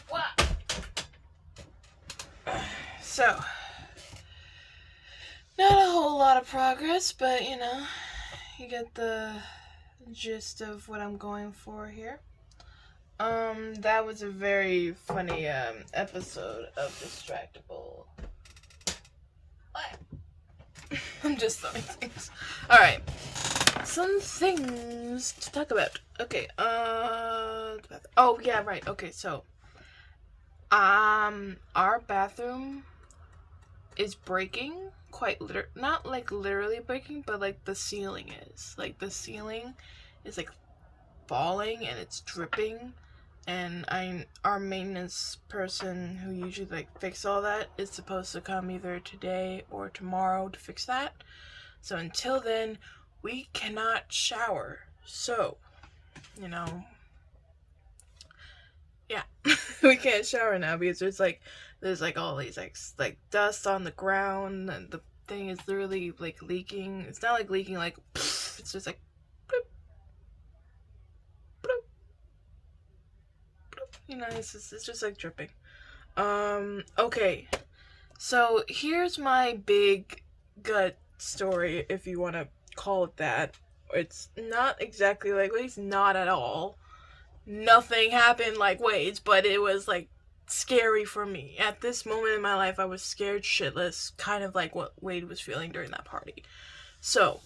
Wow. So, not a whole lot of progress, but you know, you get the gist of what I'm going for here. That was a very funny episode of Distractable. What? I'm just throwing things. Alright. Some things to talk about. Okay, oh yeah, right. Okay, so our bathroom is breaking quite not like literally breaking, but like the ceiling is. Like the ceiling is like falling and it's dripping. And our maintenance person who usually like fix all that is supposed to come either today or tomorrow to fix that. So until then, we cannot shower. So, you know, yeah, we can't shower now because there's like all these like dust on the ground, and the thing is literally like leaking. It's not like leaking like it's just like bloop, bloop, bloop. You know, it's just like dripping. Okay, so here's my big gut story, if you want to call it that. It's not exactly like Wade's, not at all. Nothing happened like Wade's, but it was like scary for me. At this moment in my life, I was scared shitless, kind of like what Wade was feeling during that party. So,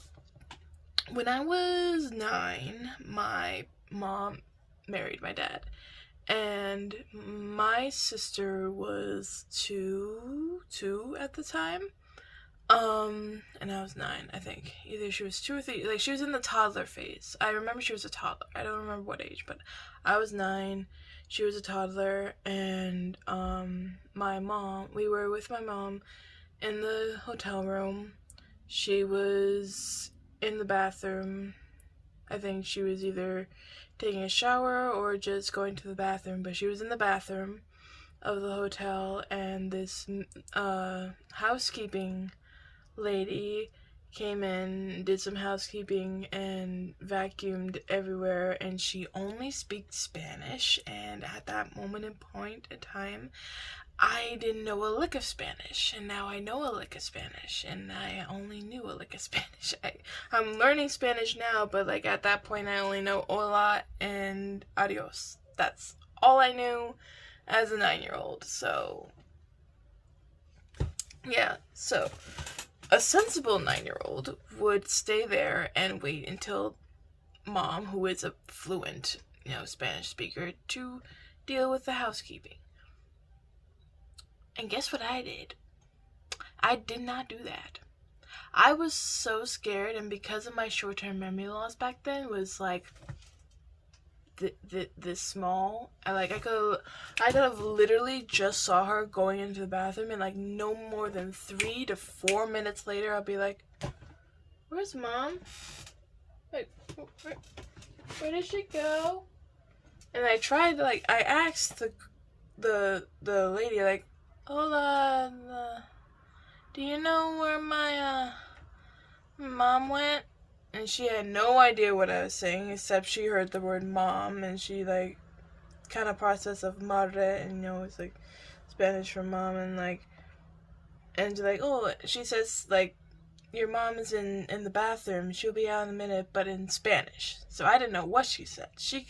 when I was 9, my mom married my dad. And my sister was two at the time. And I was 9, I think. Either she was 2 or 3. Like, she was in the toddler phase. I remember she was a toddler. I don't remember what age, but I was 9. She was a toddler, and we were with my mom in the hotel room. She was in the bathroom. I think she was either taking a shower or just going to the bathroom, but she was in the bathroom of the hotel, and this housekeeping lady came in, did some housekeeping, and vacuumed everywhere, and she only speaks Spanish, and at that moment in point in time, I didn't know a lick of Spanish, and now I know a lick of Spanish, and I only knew a lick of Spanish. I'm learning Spanish now, but like at that point I only know hola and adios. That's all I knew as a 9-year-old, so yeah, so a sensible 9-year-old would stay there and wait until mom, who is a fluent, Spanish speaker, to deal with the housekeeping. And guess what I did? I did not do that. I was so scared, and because of my short-term memory loss back then was like this small, I could have literally just saw her going into the bathroom, and like no more than 3 to 4 minutes later I'll be like, where's mom? Like, where did she go? And I tried, I asked the lady, like, hola, do you know where my mom went? And she had no idea what I was saying, except she heard the word mom, and she kind of processed of madre, and it's like Spanish for mom, and she's like, oh, she says your mom is in the bathroom, she'll be out in a minute, but in Spanish. So I didn't know what she said. She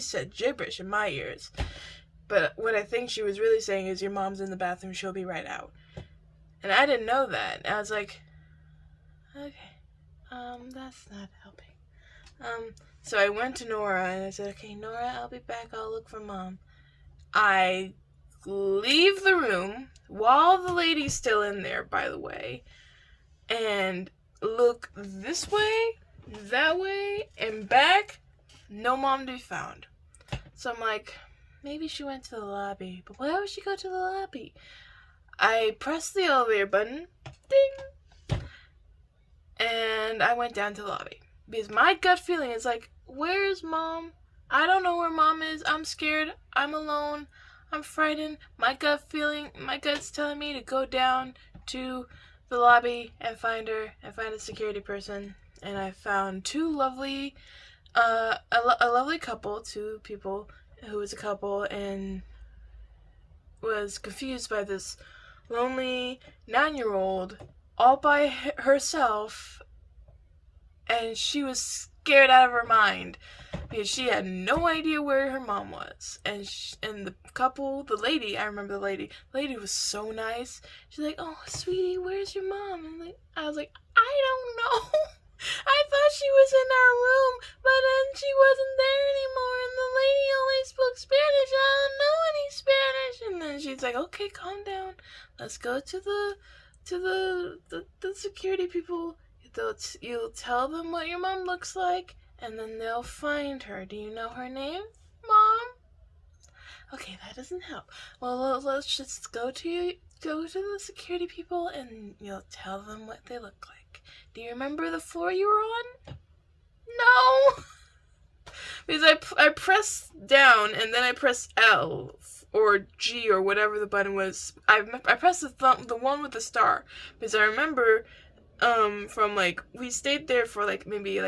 said gibberish in my ears. But what I think she was really saying is, your mom's in the bathroom, she'll be right out. And I didn't know that. And I was like, okay, that's not helping. So I went to Nora and I said, okay, Nora, I'll be back, I'll look for mom. I leave the room while the lady's still in there, by the way, and look this way, that way, and back, no mom to be found. So I'm like, maybe she went to the lobby, but why would she go to the lobby? I pressed the elevator button, ding, and I went down to the lobby. Because my gut feeling is like, where's mom? I don't know where mom is. I'm scared. I'm alone. I'm frightened. My gut's telling me to go down to the lobby and find her and find a security person. And I found a lovely couple, two people who was a couple, and was confused by this lonely 9-year-old all by herself, and she was scared out of her mind because she had no idea where her mom was. And the couple, the lady, I remember the lady was so nice. She's like, oh, sweetie, where's your mom? And I was like, I don't know. I thought she was in our room, but then she wasn't there anymore, and the lady only spoke Spanish. I don't know any Spanish. And then she's like, okay, calm down. Let's go to the security people. You'll tell them what your mom looks like, and then they'll find her. Do you know her name, Mom? Okay, that doesn't help. Well, let's just go to the security people, and you'll tell them what they look like. Do you remember the floor you were on? No! Because I pressed down, and then I pressed L or G or whatever the button was. I pressed the one with the star, because I remember from we stayed there for maybe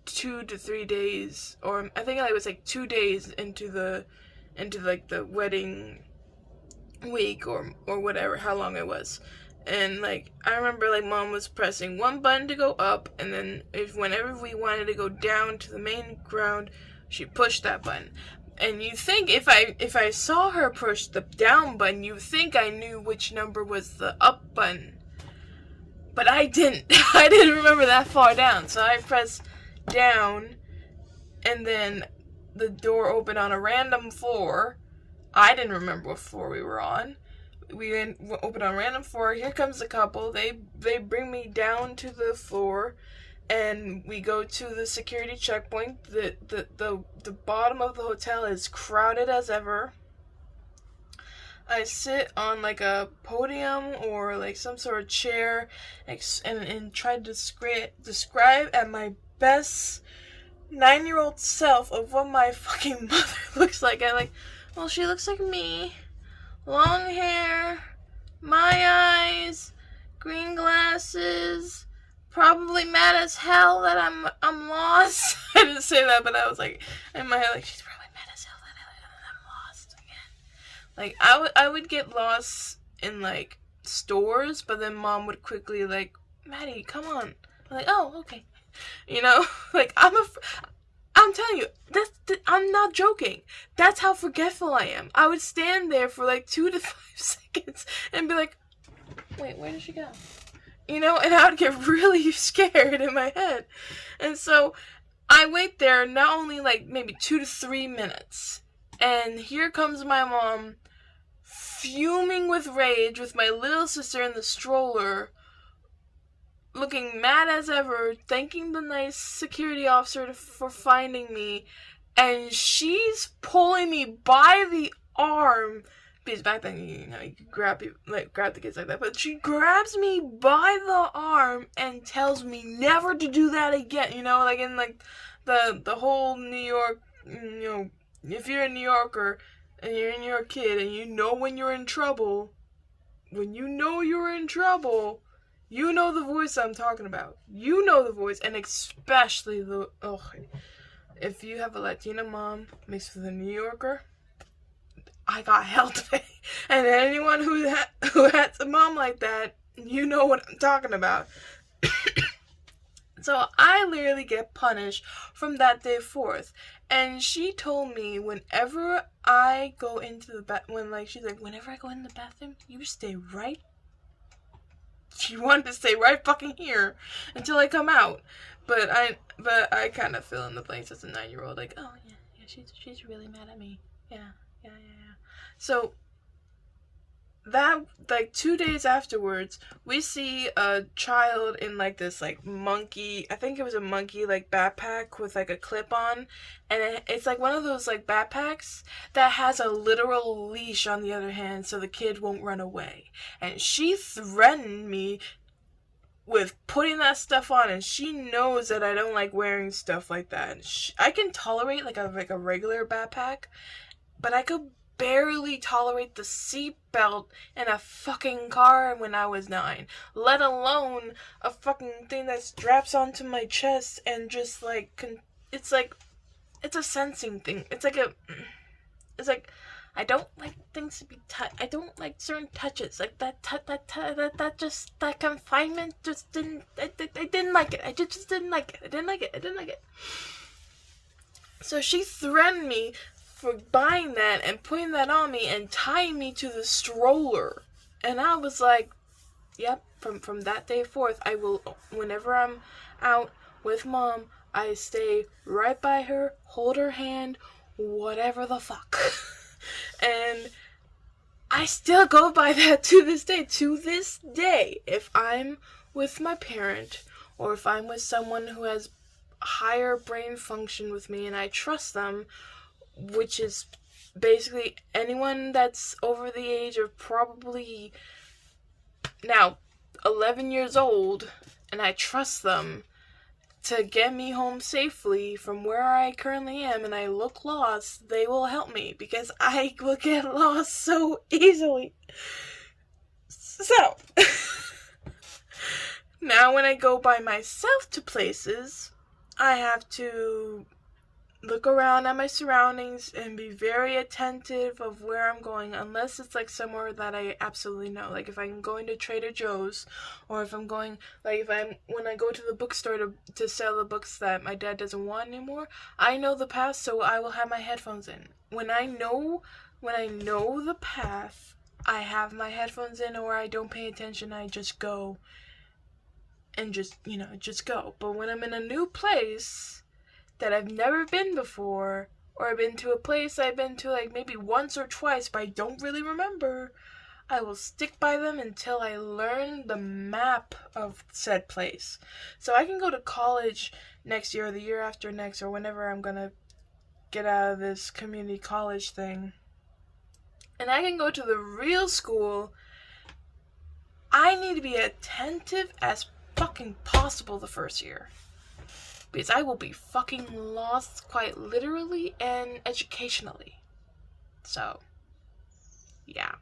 2 to 3 days, or I think it was 2 days into the wedding week or whatever, how long it was. And I remember mom was pressing one button to go up, and then whenever we wanted to go down to the main ground, she pushed that button. And you think if I saw her push the down button, you think I knew which number was the up button. But I didn't. I didn't remember that far down. So I pressed down, and then the door opened on a random floor. I didn't remember what floor we were on. We opened on a random floor. Here comes the couple. They bring me down to the floor. and we go to the security checkpoint. The bottom of the hotel is crowded as ever. I sit on like a podium or like some sort of chair and try to describe at my best 9-year-old self of what my fucking mother looks like. I'm like, well, she looks like me. Long hair, my eyes, green glasses, probably mad as hell that I'm lost. I didn't say that, but I was like, in my head, like, she's probably mad as hell that I'm lost again. Like, I would get lost in, like, stores, but then Mom would quickly, like, Maddie, come on. I'm like, oh, okay. You know, like, I'm telling you, I'm not joking. That's how forgetful I am. I would stand there for like 2 to 5 seconds and be like, wait, where did she go? You know, and I would get really scared in my head. And so I wait there not only like maybe 2 to 3 minutes. And here comes my mom fuming with rage with my little sister in the stroller, looking mad as ever, thanking the nice security officer for finding me, and she's pulling me by the arm, because back then, you know, you could grab the kids like that, but she grabs me by the arm and tells me never to do that again, you know, like in like the whole New York, you know, if you're a New Yorker and you're a New York kid and you know when you're in trouble, you know the voice I'm talking about. You know the voice, and especially if you have a Latina mom mixed with a New Yorker, I got hell to pay. And anyone who has a mom like that, you know what I'm talking about. So I literally get punished from that day forth. And she told me whenever I go into the whenever I go in the bathroom, you stay right. She wanted to stay right fucking here until I come out. But I kind of fill in the blanks as a 9-year-old, like, oh yeah, she's really mad at me. Yeah. So that, like, 2 days afterwards, we see a child in like this like monkey, I think it was a monkey like backpack with like a clip on, and it's like one of those like backpacks that has a literal leash on the other hand so the kid won't run away. And she threatened me with putting that stuff on, and she knows that I don't like wearing stuff like that. I can tolerate like a regular backpack, but I could barely tolerate the seatbelt in a fucking car when I was 9, let alone a fucking thing that straps onto my chest and just like it's a sensing thing. It's like I don't like things to be touched. I don't like certain touches. Like that confinement just didn't. I didn't like it. I just didn't like it. I didn't like it. So she threatened me for buying that and putting that on me and tying me to the stroller. And I was like, yep, from that day forth, I will, whenever I'm out with Mom, I stay right by her, hold her hand, whatever the fuck. And I still go by that to this day. To this day, if I'm with my parent or if I'm with someone who has higher brain function with me and I trust them, which is basically anyone that's over the age of probably now 11 years old, and I trust them to get me home safely from where I currently am and I look lost, they will help me because I will get lost so easily. So, now when I go by myself to places, I have to look around at my surroundings and be very attentive of where I'm going, unless it's like somewhere that I absolutely know. Like if I'm going to Trader Joe's, or if I'm going, like when I go to the bookstore to sell the books that my dad doesn't want anymore, I know the path, so I will have my headphones in. When I know the path, I have my headphones in, or I don't pay attention, I just go and just go. But when I'm in a new place that I've never been before, or I've been to a place I've been to like maybe once or twice but I don't really remember, I will stick by them until I learn the map of said place. So I can go to college next year or the year after next or whenever I'm gonna get out of this community college thing. And I can go to the real school. I need to be attentive as fucking possible the first year. Because I will be fucking lost quite literally and educationally. So, yeah.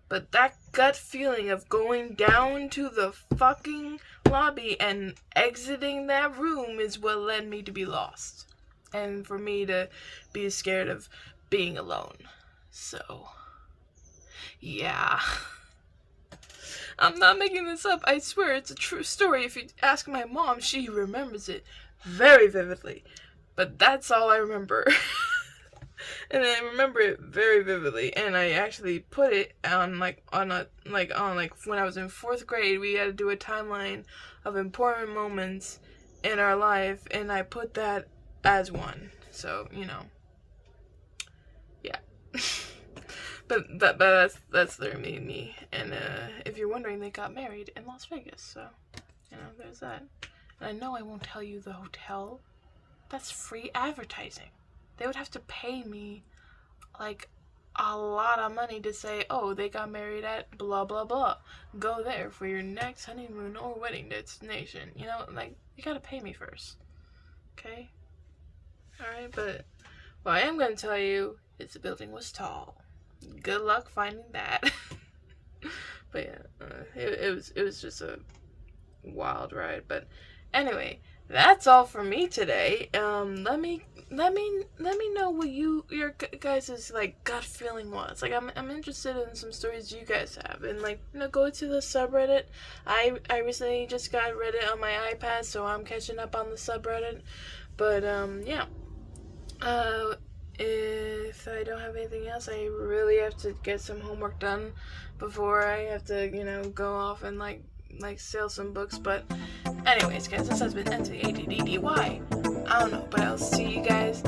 But that gut feeling of going down to the fucking lobby and exiting that room is what led me to be lost. And for me to be scared of being alone. So, yeah. I'm not making this up. I swear it's a true story. If you ask my mom, she remembers it very vividly. But that's all I remember. And I remember it very vividly, and I actually put it on when I was in 4th grade, we had to do a timeline of important moments in our life, and I put that as one. So, yeah. but that's their me. And if you're wondering, they got married in Las Vegas, so there's that. And I know I won't tell you the hotel. That's free advertising. They would have to pay me, like, a lot of money to say, oh, they got married at blah, blah, blah. Go there for your next honeymoon or wedding destination. You gotta pay me first. Okay? Alright, but what I am gonna tell you is the building was tall. Good luck finding that. But yeah, it was just a wild ride. But anyway, that's all for me today. Let me know what your guys' gut feeling was. I'm interested in some stories you guys have, and go to the subreddit. I recently just got Reddit on my iPad, so I'm catching up on the subreddit. But yeah. If I don't have anything else, I really have to get some homework done before I have to go off and sell some books. But anyways, guys, this has been M.A.D.D.Y. I don't know, but I'll see you guys